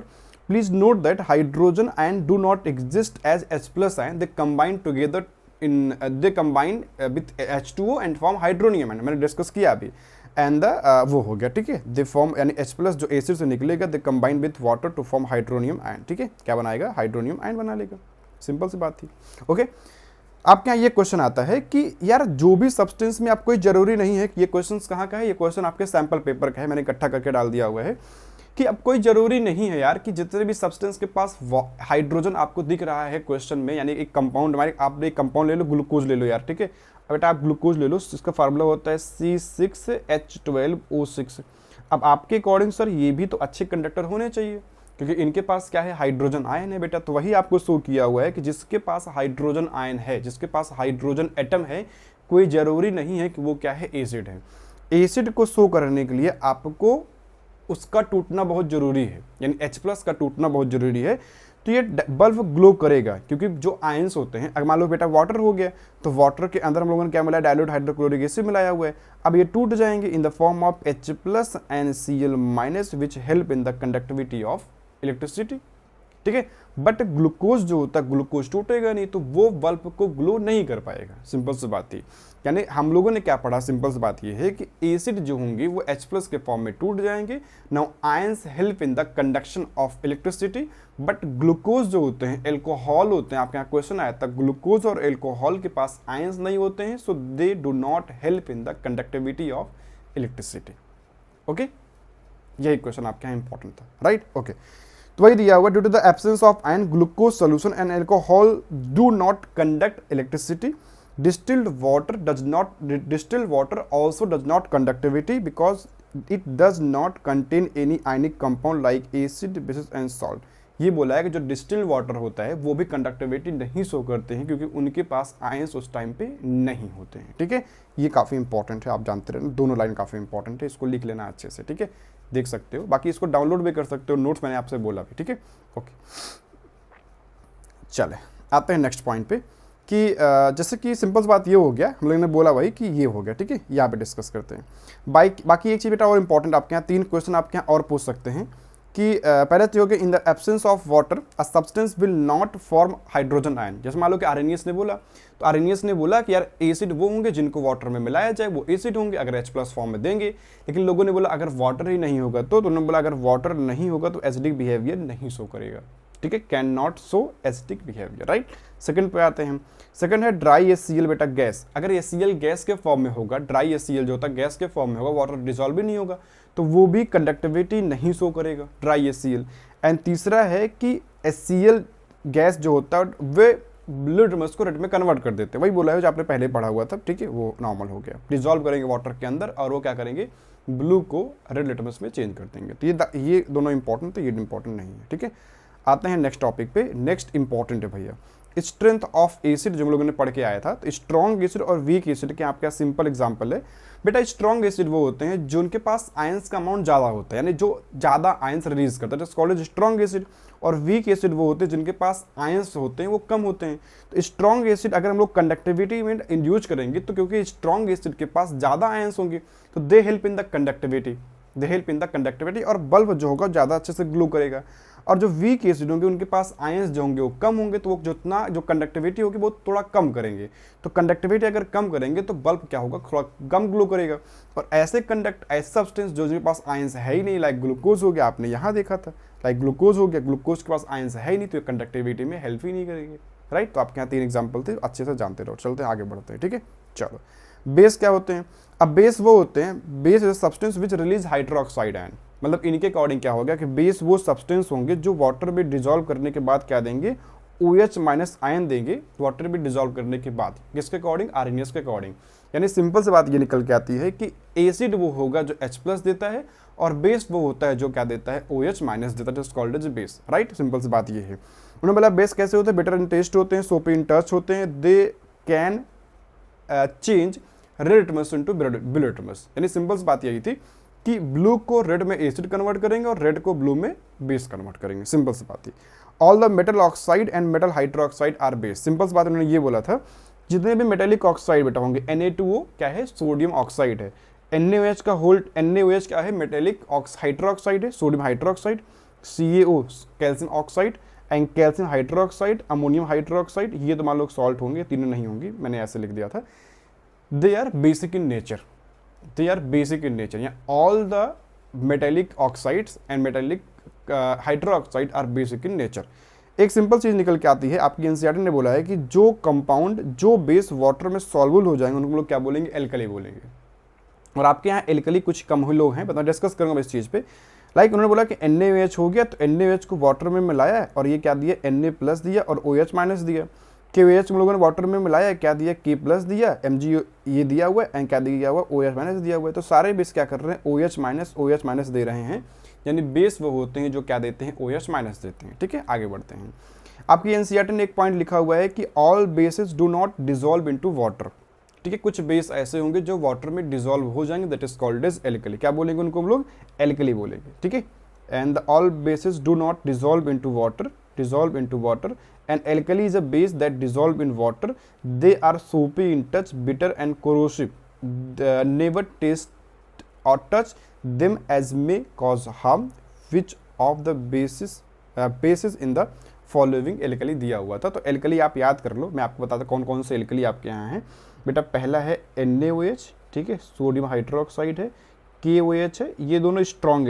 [SPEAKER 1] Please note that hydrogen ion do not exist as H+ ion, they combine together in, they combine with H2O and form hydronium ion, मैंने discuss किया अभी। And the वो हो गया, ठीक है, दे फॉर्म, यानी H+ जो एसिड से निकलेगा they combine with water to form hydronium ion, ठीक है। क्या बनाएगा, हाइड्रोनियम आयन बना लेगा, सिंपल सी बात थी, ओके। आपके यहाँ ये क्वेश्चन आता है कि यार जो भी सब्सटेंस में आपको जरूरी नहीं है, ये क्वेश्चन कहाँ का है, ये क्वेश्चन आपके सैंपल पेपर का है, मैंने इकट्ठा करके डाल दिया हुआ है कि अब कोई जरूरी नहीं है यार कि जितने भी सब्सटेंस के पास हाइड्रोजन आपको दिख रहा है क्वेश्चन में, यानी एक कंपाउंड, हमारे आप एक कंपाउंड ले लो, ग्लूकोज ले लो यार, ठीक है। अब बेटा आप ग्लूकोज ले लो, इसका फार्मूला होता है C6H12O6। अब आपके अकॉर्डिंग सर ये भी तो अच्छे कंडक्टर होने चाहिए, क्योंकि इनके पास क्या है, हाइड्रोजन आयन है बेटा। तो वही आपको शो किया हुआ है कि जिसके पास हाइड्रोजन आयन है, जिसके पास हाइड्रोजन एटम है, कोई ज़रूरी नहीं है कि वो क्या है, एसिड है। एसिड को शो करने के लिए आपको उसका टूटना बहुत ज़रूरी है, यानी H+ का टूटना बहुत ज़रूरी है, तो ये बल्ब ग्लो करेगा। क्योंकि जो आयंस होते हैं, अगर मान लो बेटा वाटर हो गया, तो वाटर के अंदर हम लोगों ने क्या मिलाया, डाइल्यूट हाइड्रोक्लोरिक एसिड मिलाया हुआ है। अब ये टूट जाएंगे in the form of H+ and Cl- which help in the conductivity of electricity, ठीक है। बट ग्लूकोज जो होता है, ग्लूकोज टूटेगा नहीं, तो वो बल्ब को ग्लो नहीं कर पाएगा, सिंपल सी बात थी। यानी हम लोगों ने क्या पढ़ा, सिंपल सी बात ये है कि एसिड जो होंगे वो H+ के फॉर्म में टूट जाएंगे। Now ions help in the conduction of electricity, but glucose जो होते हैं, एल्कोहल होते हैं, आपके यहाँ क्वेश्चन आया था, ग्लूकोज और एल्कोहल के पास आयंस नहीं होते हैं, so they do not help in the conductivity of electricity, okay. यही क्वेश्चन आपके यहाँ इंपॉर्टेंट था, राइट, ओके। तो वही दिया हुआ, due to the absence of ion glucose solution and alcohol do not conduct electricity. Distilled water also does not conductivity because it does not contain any ionic compound like acid, bases and salt. ये बोला है कि जो distilled water होता है वो भी conductivity नहीं शो करते हैं क्योंकि उनके पास आयंस उस टाइम पे नहीं होते हैं। ठीक है, ये काफ़ी इंपॉर्टेंट है, आप जानते रहना, दोनों लाइन काफ़ी इंपॉर्टेंट है, इसको लिख लेना अच्छे से। ठीक है, देख सकते हो, बाकी इसको डाउनलोड भी कर सकते हो, नोट्स मैंने आपसे बोला भी। ठीक है, ओके, चले आते हैं नेक्स्ट पॉइंट पे कि जैसे कि सिंपल सी बात ये हो गया, हम लोगों ने बोला भाई कि ये हो गया। ठीक है, यहाँ पे डिस्कस करते हैं। बाकी एक चीज़ बेटा और इंपॉर्टेंट आपके यहाँ 3 क्वेश्चन आपके यहाँ और पूछ सकते हैं कि पहले तो हो गया in the absence of water a substance will not form hydrogen ion. जैसे मान लो कि आर्हेनियस ने बोला, तो आर्हेनियस ने बोला कि यार एसिड वो होंगे जिनको वाटर में मिलाया जाए वो एसिड होंगे अगर H+ फॉर्म में देंगे। लेकिन लोगों ने बोला अगर वाटर ही नहीं होगा तो उन्होंने बोला अगर वाटर नहीं होगा तो एसिडिक बिहेवियर नहीं शो करेगा। ठीक है, can not show acidic behaviour, right. Second पे आते हैं, सेकंड है ड्राई HCl बेटा गैस। अगर HCl गैस के फॉर्म में होगा, ड्राई HCl जो होता है गैस के फॉर्म में होगा, वाटर डिजॉल्व भी नहीं होगा तो वो भी कंडक्टिविटी नहीं शो करेगा, ड्राई HCl। एंड तीसरा है कि HCl गैस जो होता है वे ब्लू लिटमस को रेड में कन्वर्ट कर देते हैं, वही बोला है जो आपने पहले पढ़ा हुआ था। ठीक है, वो नॉर्मल हो गया, डिजॉल्व करेंगे वाटर के अंदर और वो क्या करेंगे, ब्लू को रेड लिटमस में चेंज कर देंगे। तो ये दोनों इंपॉर्टेंट, तो ये इंपॉर्टेंट नहीं है। ठीक है, आते हैं नेक्स्ट टॉपिक पे। नेक्स्ट इंपॉर्टेंट है भैया स्ट्रेंथ ऑफ एसिड, जो हम लोगों ने पढ़ के आया था। तो स्ट्रॉन्ग एसिड और वीक एसिड के आपका सिंपल एग्जांपल है बेटा। स्ट्रॉन्ग एसिड वो होते हैं जो उनके पास आयंस का अमाउंट ज़्यादा होता है, यानी जो ज़्यादा आयंस रिलीज करता है, कॉल्ड स्ट्रॉन्ग एसिड। और वीक एसिड वो होते हैं जिनके पास आयंस होते हैं वो कम होते हैं। तो स्ट्रॉन्ग एसिड अगर हम लोग कंडक्टिविटी में यूज करेंगे तो क्योंकि स्ट्रॉन्ग एसिड के पास ज़्यादा आयंस होंगे तो they help in the conductivity, और बल्ब जो होगा ज़्यादा अच्छे से ग्लो करेगा। और जो वीक एसिड होंगे उनके पास आयंस जो होंगे वो कम होंगे तो वो जितना जो कंडक्टिविटी होगी वो थोड़ा कम करेंगे। तो कंडक्टिविटी अगर कम करेंगे तो बल्ब क्या होगा, थोड़ा कम ग्लो करेगा। और ऐसे सब्सटेंस जो जिनके पास आयंस है ही नहीं, लाइक ग्लूकोज हो गया, आपने यहाँ देखा था, लाइक ग्लूकोज हो गया, ग्लूकोज के पास आयंस है ही नहीं तो ये कंडक्टिविटी में हेल्प ही नहीं करेंगे, राइट। तो आपके यहाँ 3 एग्जाम्पल थे, अच्छे से जानते रहो। चलते हैं आगे बढ़ते हैं। ठीक है, चलो बेस क्या होते हैं। अब बेस वो होते हैं, base is substance which release hydroxide ion. मतलब इनके अकॉर्डिंग क्या होगा कि बेस वो सब्सटेंस होंगे जो वाटर में डिजॉल्व करने के बाद क्या देंगे, OH- आयन देंगे वाटर में डिजॉल्व करने के बाद। किसके अकॉर्डिंग, आर्हेनियस के अकॉर्डिंग। यानी सिंपल से बात ये निकल के आती है कि एसिड वो होगा जो H+ देता है और बेस वो होता है जो क्या देता है, OH- देता है, called as base, right. Simple सी बात ये है। उन्होंने बोला बेस कैसे होते हैं, बेटर इन टेस्ट होते हैं, सोपी इन टच होते हैं, they can change red litmus into blue litmus. यानी सिंपल सी बात यही थी कि ब्लू को रेड में एसिड कन्वर्ट करेंगे और रेड को ब्लू में बेस कन्वर्ट करेंगे, सिंपल सी बात थी। All the metal oxide and metal hydroxide are base. Simple सी बात उन्होंने ये बोला था जितने भी मेटेलिक ऑक्साइड बेटा होंगे, Na2O क्या है, सोडियम ऑक्साइड है। NaOH का होल, NaOH क्या है, मेटेलिक हाइड्रोक्साइड है, sodium hydroxide. CaO calcium oxide and calcium hydroxide, ammonium hydroxide, ये तो मान लो सॉल्ट होंगे, तीनों नहीं होंगी, मैंने ऐसे लिख दिया था। They are basic in nature, या all the metallic oxides and metallic hydroxide are basic in nature. एक सिंपल चीज निकल के आती है, आपकी एनसीईआरटी ने बोला है कि जो कंपाउंड जो बेस वाटर में सॉल्युबल हो जाएंगे उनको लोग क्या बोलेंगे, एल्कली बोलेंगे। और आपके यहाँ एल्कली कुछ कम हुए लोग हैं, मैं डिस्कस करूंगा इस चीज पे। लाइक उन्होंने बोला कि NaOH हो गया तो NaOH को वाटर में मिलाया है और ये क्या दिया, Na+ दिया और OH- दिया। KOH हम लोगों ने वाटर में मिलाया है, क्या दिया, K+ दिया, Mg ये दिया हुआ है एंड क्या दिया हुआ, OH- दिया हुआ है। तो सारे बेस क्या कर रहे हैं, OH- दे रहे हैं, यानी बेस वो होते हैं जो क्या देते हैं, OH- देते हैं। ठीक है, आगे बढ़ते हैं। आपकी एनसीईआरटी ने एक पॉइंट लिखा हुआ है कि all bases do not dissolve into water. ठीक है, कुछ बेस ऐसे होंगे जो वाटर में डिजॉल्व हो जाएंगे, that is called as alkali. क्या बोलेंगे उनको हम लोग, एल्कली बोलेंगे। ठीक है, and all bases do not dissolve into water and alkali is a base that dissolve in water. They are soapy in touch, bitter and corrosive. Never taste or touch them as may cause harm. Which of the bases in the following alkali दिया हुआ था। तो alkali आप याद कर लो, मैं आपको बताता कौन कौन से alkali आपके यहाँ हैं। बेटा पहला है NaOH, ठीक है, सोडियम हाइड्रोक्साइड है, KOH है, ये दोनों स्ट्रॉन्ग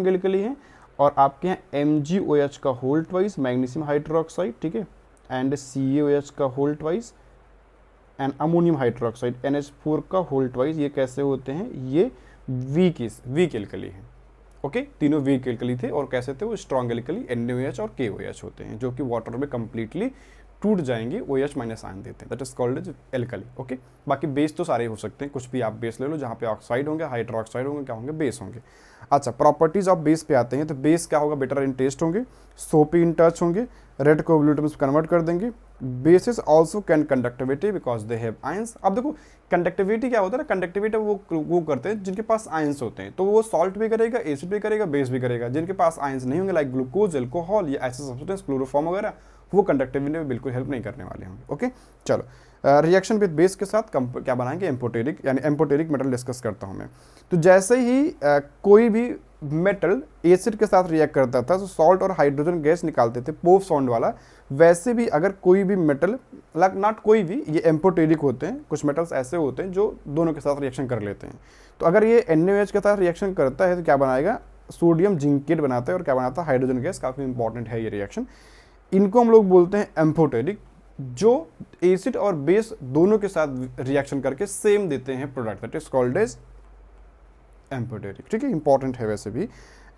[SPEAKER 1] alkali हैं, और आपके यहाँ MgOH का होल ट्वाइस, मैग्नीशियम हाइड्रोक्साइड, ठीक है, एंड CaOH का whole twice and ammonium hydroxide NH4 का होल ट्वाइस। ये कैसे होते हैं, ये वीक एल्कली हैं। ओके, तीनों वीक एल्कली थे और कैसे थे वो, स्ट्रॉन्ग एल्कली NaOH और KOH होते हैं जो कि वाटर में कंप्लीटली टूट जाएंगे OH माइनस आयन देते हैं, that is called as alkali. Okay, बाकी बेस तो सारे हो सकते हैं, कुछ भी आप बेस ले लो, जहाँ पे ऑक्साइड होंगे, हाइड्रोक्साइड होंगे, क्या होंगे, बेस होंगे। अच्छा, प्रॉपर्टीज ऑफ बेस पे आते हैं, तो बेस क्या होगा, बेटर इन टेस्ट होंगे, सोपी इन टच होंगे, रेड को ब्लू में कन्वर्ट कर देंगे। Basis also can conductivity because they have ions. अब देखो कंडक्टिविटी क्या होता है ना, कंडक्टिविटी वो करते हैं जिनके पास आयंस होते हैं, तो वो सॉल्ट भी करेगा, एसिड भी करेगा, बेस भी करेगा। जिनके पास आयंस नहीं होंगे लाइक ग्लूकोज, एल्कोहल या ऐसे सब्सटेंस, क्लोरोफॉर्म वगैरह, वो कंडक्टिविटी में बिल्कुल हेल्प नहीं करने वाले होंगे। ओके, चलो रिएक्शन विद बेस के साथ क्या बनाएंगे, एम्फोटेरिक, यानी एम्फोटेरिक मेटल डिस्कस करता हूँ मैं। तो जैसे ही कोई भी मेटल एसिड के साथ रिएक्ट करता था तो सॉल्ट और हाइड्रोजन गैस निकालते थे, पोप साउंड वाला। वैसे भी अगर कोई भी मेटल, लाइक नॉट कोई भी, ये एम्फोटेरिक होते हैं, कुछ मेटल्स ऐसे होते हैं जो दोनों के साथ रिएक्शन कर लेते हैं। तो अगर ये NaOH के साथ रिएक्शन करता है तो क्या बनाएगा, सोडियम जिंकेट बनाता है, और क्या बनाता है, हाइड्रोजन गैस। काफ़ी इंपॉर्टेंट है ये रिएक्शन। इनको हम लोग बोलते हैं एम्फोटेरिक, जो एसिड और बेस दोनों के साथ रिएक्शन करके सेम देते हैं product, that is called as amphoteric. ठीक है, इंपॉर्टेंट है वैसे भी।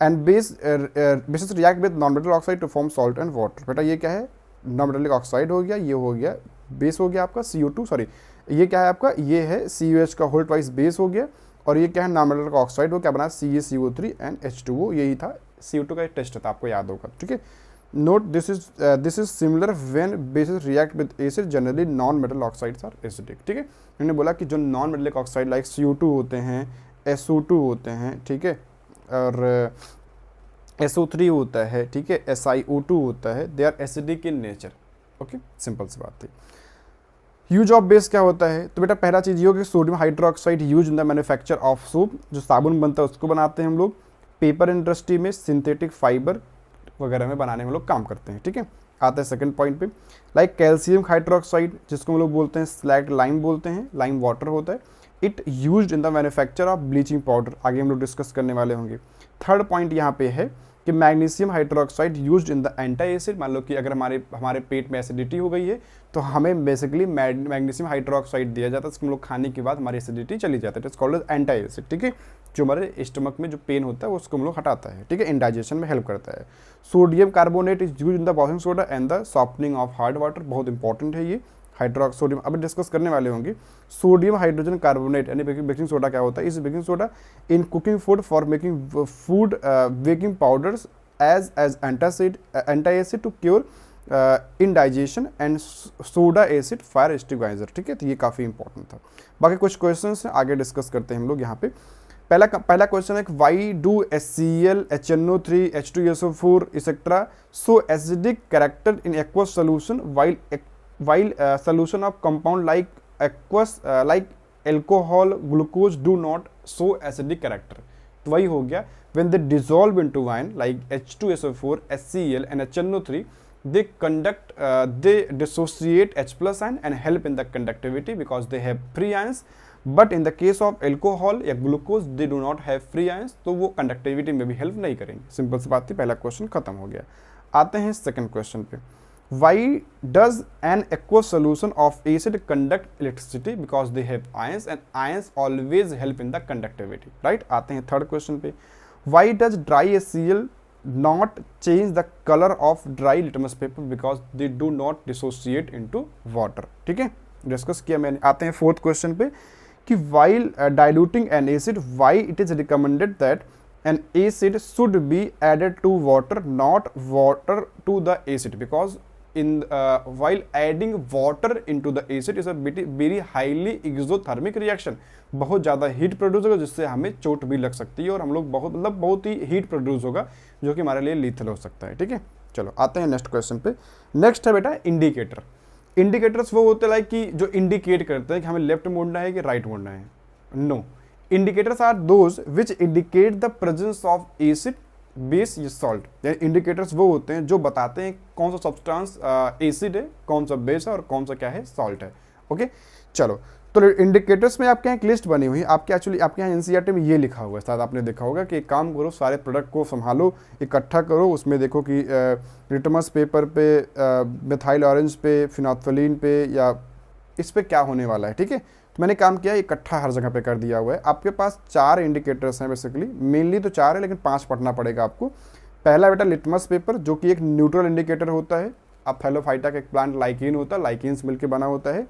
[SPEAKER 1] And bases react with non metal oxide to form salt and water. बेटा ये क्या है, नॉन मेटलिक ऑक्साइड हो गया, ये हो गया बेस हो गया आपका CO2, सॉरी ये क्या है आपका, ये है COH का होल ट्वाइस बेस हो गया, और ये क्या है, नॉन मेटल का ऑक्साइड हो, क्या बना, CaCO3 एंड H2O। यही था CO2 का टेस्ट था, आपको याद होगा। ठीक है, note this is similar when bases react with acid, generally non metal oxides are acidic. ठीक है, मैंने बोला कि जो non metallic oxide like CO2 होते हैं, SO2 होते हैं, ठीक है, और SO3 होता है, ठीक है, SiO2 होता है, they are acidic in nature. Okay, simple सी बात थी। यूज ऑफ बेस क्या होता है, तो बेटा पहला चीज ये होगी, sodium hydroxide use in the manufacture of soap, जो साबुन बनता है उसको बनाते हैं हम लोग। पेपर इंडस्ट्री में, सिंथेटिक फाइबर वगैरह में बनाने में लोग काम करते हैं। ठीक है, आते हैं सेकंड पॉइंट पे, लाइक कैल्शियम हाइड्रोक्साइड, जिसको हम लोग बोलते हैं स्लैग लाइम बोलते हैं, लाइम वाटर होता है। It used in the manufacture of bleaching powder, आगे हम लोग डिस्कस करने वाले होंगे। थर्ड पॉइंट यहाँ पे है कि magnesium hydroxide used in the anti acid. मान लो कि अगर हमारे पेट में एसिडिटी हो गई है तो हमें बेसिकली मैग्नीशियम हाइड्रोक्साइड दिया जाता है, इसको हम लोग खाने के बाद हमारी एसिडिटी चली जाती है, it is called as anti acid. ठीक है, जो हमारे स्टमक में जो पेन होता है उसको हम लोग हटाता है। ठीक है, इंडाइजेशन में हेल्प करता है। Sodium carbonate is use in the washing soda and the softening of hard water, बहुत इंपॉर्टेंट है ये। हाइड्रोक्सोडियम अभी डिस्कस करने वाले होंगे। सोडियम हाइड्रोजन कार्बोनेट यानी बेकिंग सोडा क्या होता है, इस baking soda in cooking food for making food baking powders as anti acid to cure indigestion and soda acid fire extinguisher. ठीक है, तो ये काफ़ी इंपॉर्टेंट था। बाकी कुछ क्वेश्चन हैं आगे डिस्कस करते हैं हम लोग यहाँ पे। पहला क्वेश्चन है, why do HCl, HNO3, H2SO4 etcetera so acidic character in aqueous solution while solution of compound like aqueous like alcohol, glucose do not show acidic character। तो वही हो गया, when they dissolve into wine like H2SO4, HCl and HNO3 they dissociate H plus ion and help in the conductivity because they have free ions, but in the case of alcohol या glucose they do not have free ions, तो वो conductivity में भी help नहीं करेंगे। Simple सी बात थी, पहला क्वेश्चन खत्म हो गया। आते हैं सेकंड क्वेश्चन पे, why does an aqueous solution of acid conduct electricity? Because they have ions and ions always help in the conductivity, right? आते हैं थर्ड क्वेश्चन पे, why does dry HCl not change the color of dry litmus paper? Because they do not dissociate into water। ठीक है, discuss किया मैंने। आते हैं fourth question पे कि while diluting an acid, why it is recommended that an acid should be added to water, not water to the acid? Because while adding water into the acid is a very highly exothermic reaction, बहुत ज़्यादा heat produce होगा जिससे हमें चोट भी लग सकती है, और हम लोग बहुत ही हीट प्रोड्यूस होगा जो कि हमारे लिए लीथल हो सकता है। ठीक है, चलो आते हैं नेक्स्ट क्वेश्चन पे। नेक्स्ट है बेटा इंडिकेटर। इंडिकेटर्स वो होते हैं कि जो इंडिकेट करते हैं कि हमें लेफ्ट मोड़ना है कि राइट मोड़ना है। No, indicators are those which indicate the presence of acid, base या सॉल्ट। यानी इंडिकेटर्स वो होते हैं जो बताते हैं कौन सा सब्सटेंस एसिड है, कौन सा बेस है और कौन सा क्या है, सॉल्ट है। ओके, चलो तो इंडिकेटर्स में आपके यहाँ एक लिस्ट बनी हुई है। आपके आपके यहाँ NCERT में ये लिखा हुआ है, शायद आपने देखा होगा कि एक काम करो, सारे प्रोडक्ट को संभालो, इकट्ठा करो, उसमें देखो कि लिटमस पेपर पे, मिथाइल ऑरेंज पे, फिनोल्फथलीन पे या इस पे क्या होने वाला है। ठीक है, तो मैंने काम किया इकट्ठा हर जगह पे कर दिया हुआ है। आपके पास 4 इंडिकेटर्स हैं बेसिकली, मेनली तो 4 है लेकिन 5 पढ़ना पड़ेगा आपको। पहला बेटा लिटमस पेपर, जो कि एक न्यूट्रल इंडिकेटर होता है, अब थैलोफाइटा का एक प्लांट लाइकिन होता है, लाइकिन से मिलकर बना होता है,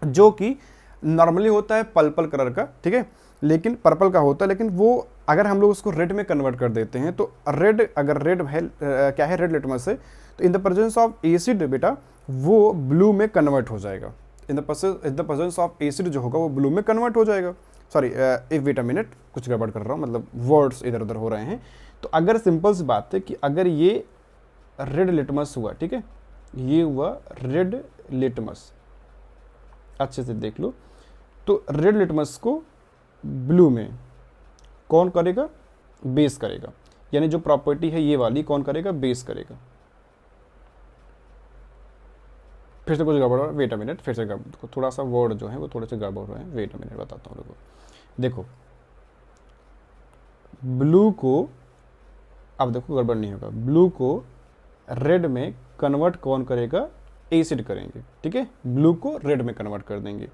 [SPEAKER 1] जो कि नॉर्मली होता है पर्पल कलर का, ठीक है, लेकिन पर्पल का होता है, लेकिन वो अगर हम लोग उसको रेड में कन्वर्ट कर देते हैं तो रेड, अगर रेड है क्या है, रेड लिटमस है, तो in the presence of acid बेटा वो ब्लू में कन्वर्ट हो जाएगा। In the presence of acid जो होगा वो ब्लू में कन्वर्ट हो जाएगा। सॉरी, एक वेट अ मिनट, कुछ गड़बड़ कर रहा हूँ, मतलब वर्ड्स इधर उधर हो रहे हैं। तो अगर सिंपल सी बात है कि अगर ये रेड लिटमस हुआ, ठीक है, ये हुआ रेड लिटमस, अच्छे से देख लो, तो रेड लिटमस को ब्लू में कौन करेगा, बेस करेगा, यानी जो प्रॉपर्टी है ये वाली कौन करेगा, बेस करेगा। फिर से कुछ गड़बड़ हो रहा है, वेट अ मिनट, फिर से थोड़ा सा वर्ड जो है वो थोड़े से गड़बड़ हो रहे हैं, वेट अ मिनट बताता हूँ लोगों। देखो ब्लू को, अब देखो गड़बड़ नहीं होगा, ब्लू को रेड में कन्वर्ट कौन करेगा, एसिड करेंगे, ठीक है, ब्लू को रेड में कन्वर्ट कर देंगे,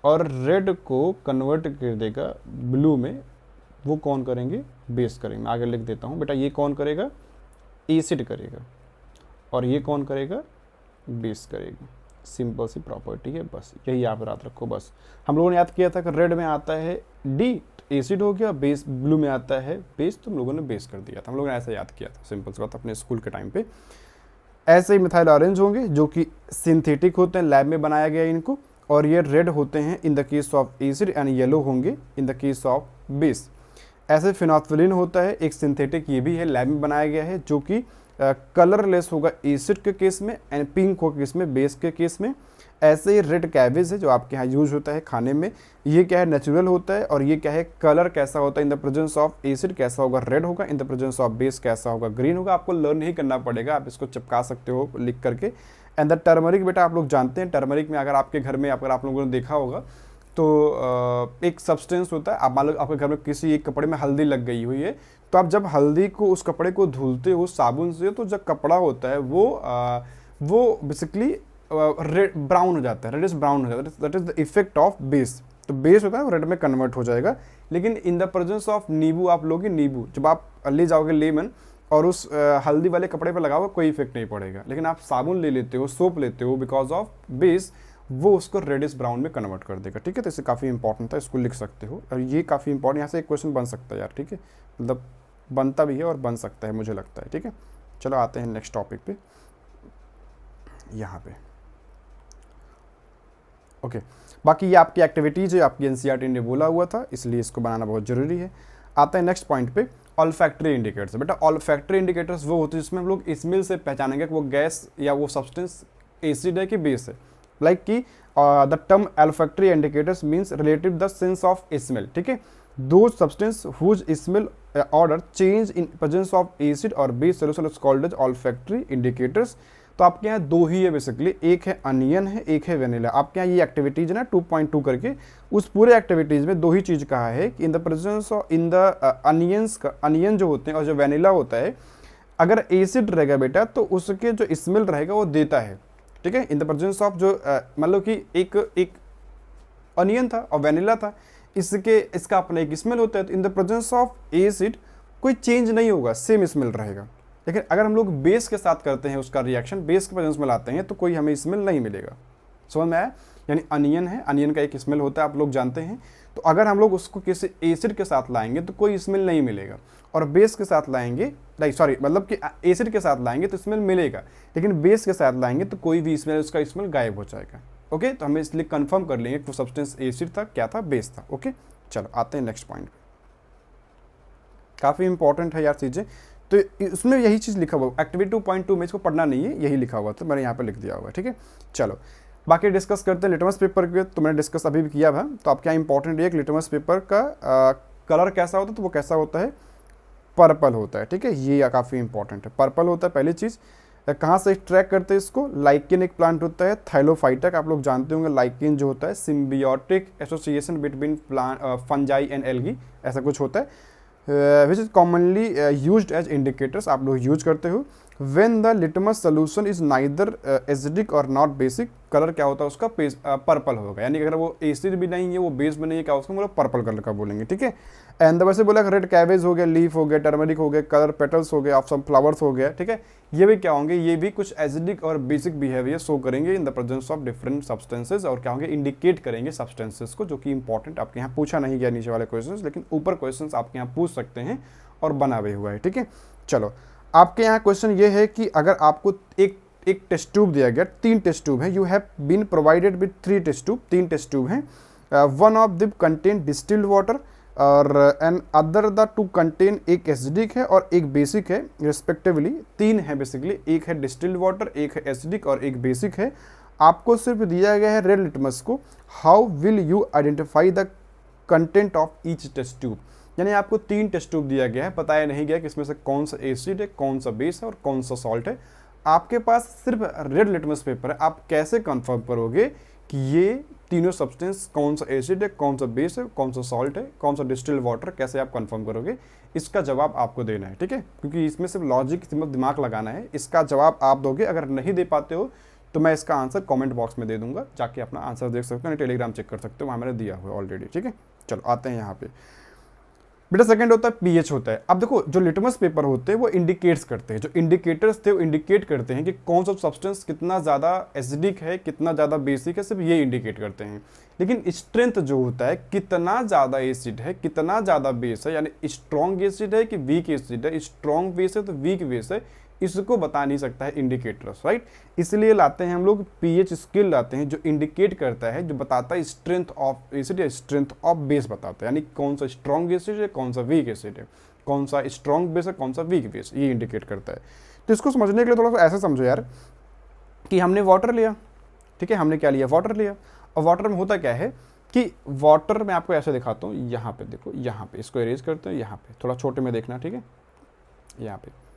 [SPEAKER 1] और रेड को कन्वर्ट कर देगा ब्लू में, वो कौन करेंगे, बेस करेंगे। मैं आगे लिख देता हूँ बेटा, ये कौन करेगा, एसिड करेगा, और ये कौन करेगा, बेस करेगा। सिंपल सी प्रॉपर्टी है, बस यही आप याद रखो। बस हम लोगों ने याद किया था कि रेड में आता है डी, तो एसिड हो गया, बेस ब्लू में आता है बेस, तो हम लोगों ने बेस कर दिया था, हम लोगों ने ऐसा याद किया था, सिंपल सी बात अपने स्कूल के टाइम पे। ऐसे ही मिथाइल ऑरेंज होंगे जो कि सिंथेटिक होते हैं, लैब में बनाया गया इनको, और ये रेड होते हैं in the case of acid and yellow होंगे in the case of base. ऐसे फिनोल्फिलीन होता है एक सिंथेटिक, ये भी है, लैब में बनाया गया है, जो कि कलरलेस होगा एसिड के केस में एंड पिंक होगा केस में, बेस के केस में। ऐसे ही रेड कैबेज है जो आपके यहाँ यूज होता है खाने में, ये क्या है, नेचुरल होता है, और ये क्या है, कलर कैसा होता है, in the presence of acid कैसा होगा, रेड होगा, in the presence of base कैसा होगा, ग्रीन होगा। आपको लर्न नहीं करना पड़ेगा, आप इसको चिपका सकते हो लिख करके। एंड द टर्मरिक बेटा आप लोग जानते हैं, टर्मरिक में अगर आपके घर में, अगर आप लोगों ने देखा होगा तो एक सब्सटेंस होता है, आप मान लो आपके घर में किसी एक कपड़े में हल्दी लग गई हुई है, तो आप जब हल्दी को, उस कपड़े को धुलते हो साबुन से, तो जब कपड़ा होता है वो बेसिकली रेड ब्राउन हो जाता है, रेडिश ब्राउन हो जाता है, that is the effect of base. तो बेस होता है वो रेड में कन्वर्ट हो जाएगा। लेकिन इन द प्रेजेंस ऑफ नींबू, आप लोगे नींबू, जब आप ले जाओगे लेमन और उस हल्दी वाले कपड़े पर लगाओगे, कोई इफेक्ट नहीं पड़ेगा। लेकिन आप साबुन ले लेते हो, सोप लेते हो, बिकॉज ऑफ बेस, वो उसको रेडिश ब्राउन में कन्वर्ट कर देगा, ठीक है। तो इसे काफ़ी इंपॉर्टेंट था, इसको लिख सकते हो, और ये काफ़ी इंपॉर्टेंट, यहाँ से एक क्वेश्चन बन सकता है यार, ठीक है, मतलब बनता भी है और बन सकता है, मुझे लगता है, ठीक है। चलो आते हैं नेक्स्ट टॉपिक पे, यहाँ पे ओके। बाकी ये आपकी एक्टिविटीज़ है, आपकी एनसीईआरटी ने बोला हुआ था, इसलिए इसको बनाना बहुत ज़रूरी है। आते हैं नेक्स्ट पॉइंट पे, ऑल्फैक्टरी इंडिकेटर्स। बेटा ऑल्फैक्टरी इंडिकेटर्स वो होते हैं जिसमें हम लोग स्मेल से पहचानेंगे कि वो गैस या वो सब्सटेंस एसिड है कि बेस है। लाइक कि the term olfactory indicators means relative the sense of smell, ठीक है, दो substance whose smell order change in presence of acid और base solution is called as olfactory indicators. तो आपके यहाँ दो ही है बेसिकली, एक है अनियन है, एक है वेनिला। आपके यहाँ ये एक्टिविटीज है ना 2.2 करके, उस पूरे एक्टिविटीज में दो ही चीज़ कहा है कि in the presence of in the onions का, अनियन जो होते हैं और जो वेनिला होता है, अगर एसिड रहेगा बेटा तो उसके जो स्मेल रहेगा वो देता है, ठीक है। इन द प्रेजेंस ऑफ जो मान लो कि एक अनियन था और वेनिला था, इसका अपना एक स्मेल होता है, तो in the presence of acid कोई चेंज नहीं होगा, सेम स्मेल रहेगा। लेकिन अगर हम लोग बेस के साथ करते हैं उसका रिएक्शन, बेस के प्रेजेंस में लाते हैं, तो कोई हमें स्मेल नहीं मिलेगा। समझ में आया? यानी अनियन है, अनियन का एक स्मेल होता है, आप लोग जानते हैं। तो अगर हम लोग उसको किसी एसिड के साथ लाएंगे तो कोई स्मेल नहीं मिलेगा, और बेस के साथ लाएंगे, मतलब कि एसिड के साथ लाएंगे तो स्मेल मिलेगा, लेकिन बेस के साथ लाएंगे तो कोई भी स्मेल, उसका स्मेल गायब हो जाएगा। ओके, तो हमें इसलिए कंफर्म कर लेंगे कि वो सब्सटेंस एसिड था, क्या था, बेस था। ओके, चलो आते हैं नेक्स्ट पॉइंट। काफ़ी इंपॉर्टेंट है यार चीज़ें, तो इसमें यही चीज़ लिखा हुआ, एक्टिविटी 2.2 में इसको पढ़ना नहीं है, यही लिखा हुआ था, मैंने यहाँ पे लिख दिया हुआ, ठीक है। चलो बाकी डिस्कस करते हैं लिटमस पेपर के, तो मैंने डिस्कस अभी भी किया था। तो आप क्या इंपॉर्टेंट है कि लिटमस पेपर का कलर कैसा होता है, तो वो कैसा होता है, पर्पल होता है, ठीक है। ये काफ़ी इंपॉर्टेंट है, पर्पल होता है पहली चीज़। कहाँ से ट्रैक करते हैं इसको, लाइकिन एक प्लांट होता है, थैलोफाइटा, आप लोग जानते होंगे। लाइकिन जो होता है symbiotic association between fungi and algae, ऐसा कुछ होता है, which is commonly used as indicators, आप लोग यूज करते हो। When the litmus solution is neither acidic और नॉट बेसिक, कलर क्या होता है उसका पर्पल होगा, यानी अगर वो एसिड भी नहीं है वो बेस भी नहीं है, क्या उसको मतलब पर्पल कलर का बोलेंगे, ठीक है। एंड वैसे बोला रेड कैबेज हो गया, लीफ हो गया, टर्मरिक हो गया, कलर पेटल्स हो गया, ऑफ सम फ्लावर्स हो गया, ठीक है। ये भी क्या होंगे, ये भी कुछ एसिडिक और बेसिक बिहेवियर शो करेंगे in the presence of different substances, और क्या होंगे, इंडिकेट करेंगे सब्सटेंसेज को, जो कि इंपॉर्टेंट आपके यहाँ पूछा नहीं गया नीचे वाले क्वेश्चन, लेकिन ऊपर क्वेश्चन आपके यहाँ पूछ सकते हैं और बना हुए हुआ है, ठीक है। चलो आपके यहाँ क्वेश्चन ये है कि अगर आपको एक टेस्ट ट्यूब दिया गया, 3 टेस्ट ट्यूब है, you have been provided with 3 test tube, 3 test tube हैं, one of them contain distilled water और एंड अदर द 2 कंटेन, एक एसिडिक है और एक बेसिक है रिस्पेक्टिवली, 3 है बेसिकली, एक है डिस्टिल्ड वाटर, एक है एसिडिक और एक बेसिक है। आपको सिर्फ दिया गया है रेड लिटमस को, how will you identify the content of each test tube, यानी आपको 3 टेस्ट ट्यूब दिया गया है, बताया नहीं गया कि इसमें से कौन सा एसिड है, कौन सा बेस है और कौन सा सॉल्ट है। आपके पास सिर्फ रेड लिटमस पेपर है, आप कैसे कंफर्म करोगे कि ये तीनों सब्सटेंस कौन सा एसिड है, कौन सा बेस है, कौन सा सॉल्ट है, कौन सा डिस्टिल्ड वाटर, कैसे आप कंफर्म करोगे, इसका जवाब आपको देना है, ठीक है। क्योंकि इसमें सिर्फ लॉजिक, दिमाग लगाना है, इसका जवाब आप दोगे। अगर नहीं दे पाते हो तो मैं इसका आंसर कमेंट बॉक्स में दे दूंगा, जाके अपना आंसर देख सकते हो, टेलीग्राम चेक कर सकते हो, वहाँ मैंने दिया हुआ है ऑलरेडी, ठीक है। चलो आते हैं यहाँ पे बेटा, सेकंड होता है पीएच होता है। अब देखो जो लिटमस पेपर होते हैं वो इंडिकेट्स करते हैं, जो इंडिकेटर्स थे वो इंडिकेट करते हैं कि कौन सा सब्सटेंस कितना ज़्यादा एसिडिक है, कितना ज़्यादा बेसिक है, सिर्फ ये इंडिकेट करते हैं। लेकिन स्ट्रेंथ जो होता है, कितना ज़्यादा एसिड है, कितना ज़्यादा बेस है, यानी स्ट्रॉन्ग एसिड है कि वीक एसिड है, स्ट्रॉन्ग बेस है तो वीक बेस है, इसको बता नहीं सकता है इंडिकेटर्स, राइट। इसलिए लाते हैं हम लोग पीएच स्केल लाते हैं, जो इंडिकेट करता है, जो बताता है स्ट्रेंथ ऑफ एसिड या स्ट्रेंथ ऑफ बेस बताता है, यानी कौन सा स्ट्रॉन्ग एसिड है, कौन सा वीक एसिड है, कौन सा स्ट्रॉन्ग बेस है, कौन सा वीक बेस, ये इंडिकेट करता है। तो इसको समझने के लिए थोड़ा सा ऐसे समझो यार कि हमने वाटर लिया, ठीक है, हमने क्या लिया, वाटर लिया, और वाटर में होता क्या है कि वाटर में आपको ऐसे दिखाता हूँ, यहाँ पे देखो, यहाँ पे इसको इरेज करते हैं, यहाँ पे थोड़ा छोटे में देखना, ठीक है, यहाँ पे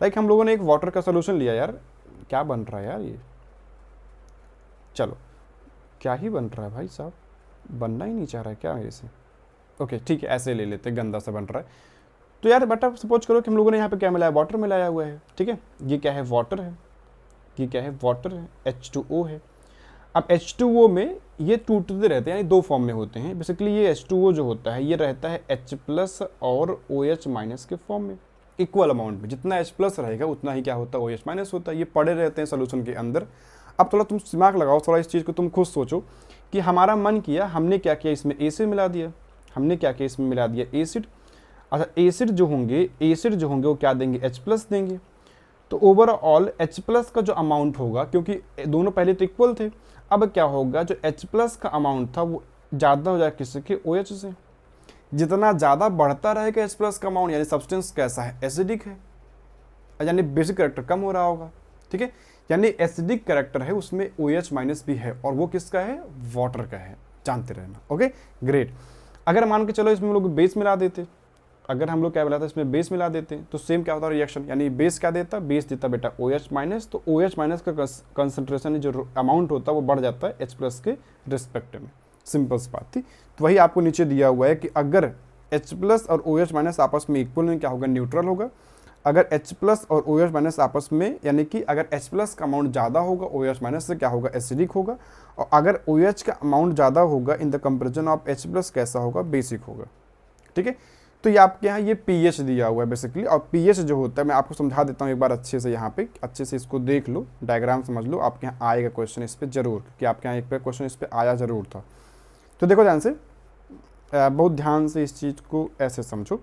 [SPEAKER 1] लाइक हम लोगों ने एक वाटर का सोल्यूशन लिया यार, क्या बन रहा है यार ये, चलो क्या ही बन रहा है भाई साहब, बनना ही नहीं चाह रहा है क्या ऐसे, ओके ठीक है, ऐसे ले लेते, गंदा सा बन रहा है। तो यार बेटा सपोज करो कि हम लोगों ने यहाँ पे क्या मिलाया, वाटर मिलाया हुआ है, ठीक है, ये क्या है, वाटर है, ये क्या है, वाटर है, H2O है। अब H2O में ये टूटते रहते हैं, यानी 2 फॉर्म में होते हैं बेसिकली। ये H2O जो होता है ये रहता है H+ और OH- के फॉर्म में, इक्वल अमाउंट में, जितना H+ रहेगा उतना ही क्या होता है, OH- होता है। ये पड़े रहते हैं सोल्यूशन के अंदर। अब थोड़ा तुम दिमाग लगाओ, थोड़ा इस चीज़ को तुम खुद सोचो कि हमारा मन किया, हमने क्या किया, इसमें एसिड मिला दिया, हमने क्या किया, इसमें मिला दिया एसिड। अच्छा एसिड जो होंगे वो क्या देंगे, H+ देंगे। तो ओवरऑल H+ का जो अमाउंट होगा, क्योंकि दोनों पहले तो इक्वल थे, अब क्या होगा, जो H+ का अमाउंट था वो ज़्यादा हो जाएगा किससे, OH से। जितना ज़्यादा बढ़ता रहेगा H+ का अमाउंट, यानी सब्सटेंस कैसा है, एसिडिक है, यानी बेसिक कैरेक्टर कम हो रहा होगा, ठीक है। यानी एसिडिक कैरेक्टर है उसमें OH- भी है, और वो किसका है, वाटर का है, जानते रहना, ओके ग्रेट। अगर मान के चलो इसमें हम लोग बेस मिला देते, अगर हम लोग क्या मिलाते इसमें बेस मिला देते हैं, तो सेम क्या होता है रिएक्शन, यानी बेस क्या देता, बेस देता बेटा OH-, तो OH- का कंसंट्रेशन जो अमाउंट होता है वो बढ़ जाता है H+ के रिस्पेक्ट में। सिंपल सी बात थी। तो वही आपको नीचे दिया हुआ है कि अगर H+ और OH- आपस में इक्वल में क्या होगा, न्यूट्रल होगा। अगर H+ और OH- आपस में, यानी कि अगर H+ का अमाउंट ज़्यादा होगा OH- से क्या होगा, एसिडिक होगा, और अगर OH का अमाउंट ज़्यादा होगा in the comparison of H+ कैसा होगा, बेसिक होगा, ठीक है। तो ये आपके यहाँ ये पीएच दिया हुआ है बेसिकली, और पीएच जो होता है मैं आपको समझा देता हूँ एक बार अच्छे से, यहाँ पे अच्छे से इसको देख लो, डायग्राम समझ लो, आपके यहाँ आएगा क्वेश्चन इस पर जरूर, कि आपके यहाँ एक पे क्वेश्चन इस पर आया जरूर था। तो देखो ध्यान से, बहुत ध्यान से इस चीज़ को ऐसे समझो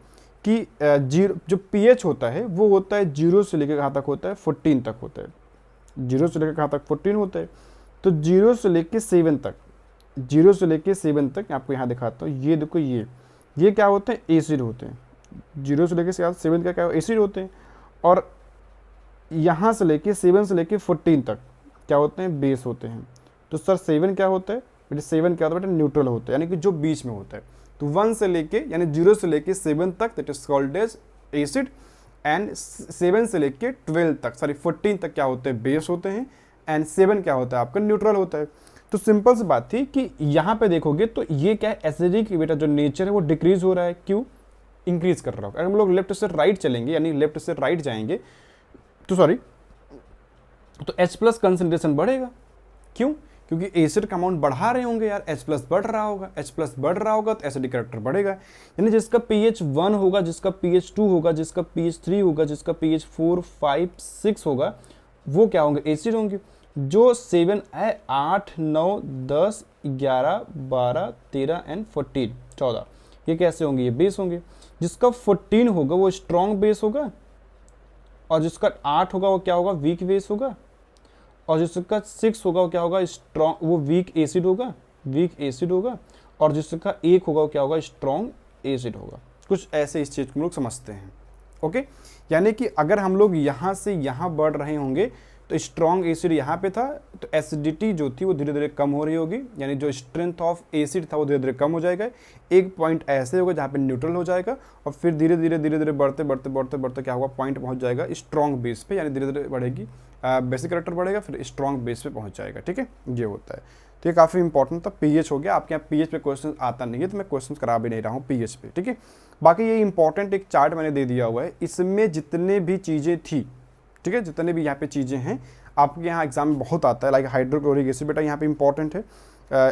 [SPEAKER 1] कि जो पीएच होता है वो होता है 0 से लेकर कहाँ तक होता है, 14 तक होता है, 0 से लेकर कहाँ तक, 14 होता है। तो 0 से लेकर 7 तक, 0 से लेकर 7 तक आपको यहाँ दिखाता हूँ, ये देखो ये क्या होते हैं, एसिड होते हैं। 0 से लेकर 7 का क्या एसिड होते हैं, और यहाँ से लेके 7 से लेके 14 तक क्या होते हैं, बेस होते हैं। तो सर 7 क्या होता है बेटा, 7 क्या होता है बेटा, न्यूट्रल होता है, यानी कि जो बीच में होता है। तो 1 से लेके, यानी 0 से लेके 7 तक that is called as acid, and 7 से लेके 12 तक, सॉरी 14 तक क्या होते हैं, बेस होते हैं, एंड 7 क्या होता है आपका, न्यूट्रल होता है। तो सिंपल सी बात थी कि यहाँ पे देखोगे तो ये क्या है, एसिडिक बेटा जो नेचर है वो डिक्रीज हो रहा है, क्यों, इंक्रीज कर रहा होगा। अगर हम लोग लेफ्ट से राइट चलेंगे, यानी लेफ्ट से राइट जाएंगे, तो सॉरी, तो H+ कंसंट्रेशन बढ़ेगा। क्यों? क्योंकि एसिड का अमाउंट बढ़ा रहे होंगे यार, H+ बढ़ रहा होगा, H+ बढ़ रहा होगा तो एसिडिक कैरेक्टर बढ़ेगा। यानी जिसका pH 1 होगा, जिसका pH 2 होगा, जिसका pH 3 होगा, जिसका pH 4, 5, 6 होगा, वो क्या होंगे? एसिड होंगे। जो 7 है, 8, 9, 10, 11, 12, 13 एंड 14, 14, ये कैसे होंगे? ये बेस होंगे। जिसका 14 होगा वो स्ट्रॉन्ग बेस होगा, और जिसका 8 होगा वो क्या होगा? वीक बेस होगा, और जिसका 6 होगा वो क्या होगा? स्ट्रॉन्ग, वो वीक एसिड होगा, वीक एसिड होगा, और जिसका 1 होगा वो क्या होगा? स्ट्रॉन्ग एसिड होगा। कुछ ऐसे इस चीज़ को हम लोग समझते हैं। ओके, यानी कि अगर हम लोग यहाँ से यहाँ बढ़ रहे होंगे तो स्ट्रॉन्ग एसिड यहाँ पे था, तो एसिडिटी जो थी वो धीरे धीरे कम हो रही होगी, यानी जो स्ट्रेंथ ऑफ एसिड था वो धीरे धीरे कम हो जाएगा। एक पॉइंट ऐसे होगा जहाँ पे न्यूट्रल हो जाएगा, और फिर धीरे धीरे बढ़ते बढ़ते बढ़ते बढ़ते क्या होगा? पॉइंट पहुँच जाएगा स्ट्रॉन्ग बेस पे, यानी धीरे धीरे बढ़ेगी, बेसिक कैरेक्टर बढ़ेगा, फिर स्ट्रॉन्ग बेस पे पहुँच जाएगा। ठीक है, ये होता है। तो ये काफ़ी इंपॉर्टेंट था। पीएच हो गया, आपके यहाँ पीएच पे क्वेश्चन आता नहीं है तो मैं क्वेश्चन करा भी नहीं रहा हूँ पीएच पे। ठीक है, बाकी ये इंपॉर्टेंट एक चार्ट मैंने दे दिया हुआ है, इसमें जितने भी चीज़ें थी, ठीक है, जितने भी यहाँ पे चीज़ें हैं आपके यहाँ एग्जाम में बहुत आता है, लाइक हाइड्रोक्लोरिक एसिड बेटा यहाँ पे इंपॉर्टेंट है,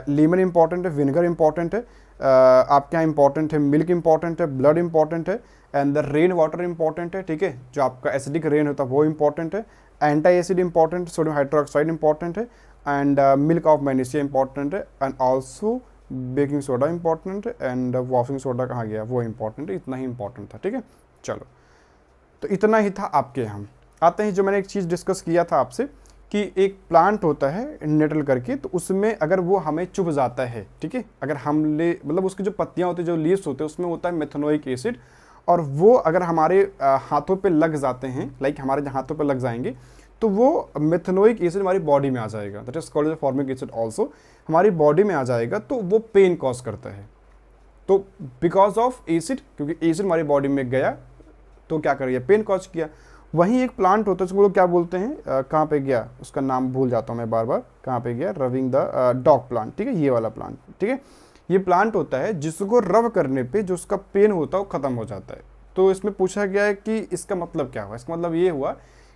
[SPEAKER 1] लीमन इंपॉर्टेंट है, विनेगर इंपॉर्टेंट है, आपके यहाँ इंपॉर्टेंट है, मिल्क इंपॉर्टेंट है, ब्लड इंपॉर्टेंट है, and the rain water important है। ठीक है, जो आपका एसिडिक रेन होता है वो इंपॉर्टेंट है, anti acid important, sodium hydroxide important है, and milk of magnesia important है, and also baking soda important है, एंड वॉशिंग सोडा कहाँ गया? वो इंपॉर्टेंट है। इतना ही इंपॉर्टेंट था। ठीक है, चलो, तो इतना ही था आपके यहाँ। आते हैं जो मैंने एक चीज़ डिस्कस किया था आपसे कि एक प्लांट होता है नेटल करके, तो उसमें अगर वो हमें चुभ जाता है, ठीक है, अगर हम ले मतलब उसकी जो पत्तियाँ होती है, जो लीव्स होते हैं, उसमें होता है मेथनोइक एसिड, और वो अगर हमारे हाथों पे लग जाते हैं, लाइक हमारे जहाँ हाथों पे लग जाएंगे, तो वो मेथनोइक एसिड हमारी बॉडी में आ जाएगा, that is called as formic acid also, हमारी बॉडी में आ जाएगा, तो वो पेन कॉज करता है। तो बिकॉज ऑफ एसिड, क्योंकि एसिड हमारी बॉडी में गया तो क्या कर रही है? पेन कॉज किया। वहीं एक प्लांट होता है उसको लोग क्या बोलते हैं, कहाँ पे गया उसका नाम भूल जाता हूँ मैं बार बार, कहाँ पे गया? रविंग द डॉग प्लांट। ठीक है, ये वाला प्लांट। ठीक है, ये प्लांट होता है जिसको रब करने पे जो उसका पेन होता है वो खत्म हो जाता है। तो इसमें पूछा गया है कि इसका मतलब क्या हुआ? इसका मतलब ये हुआ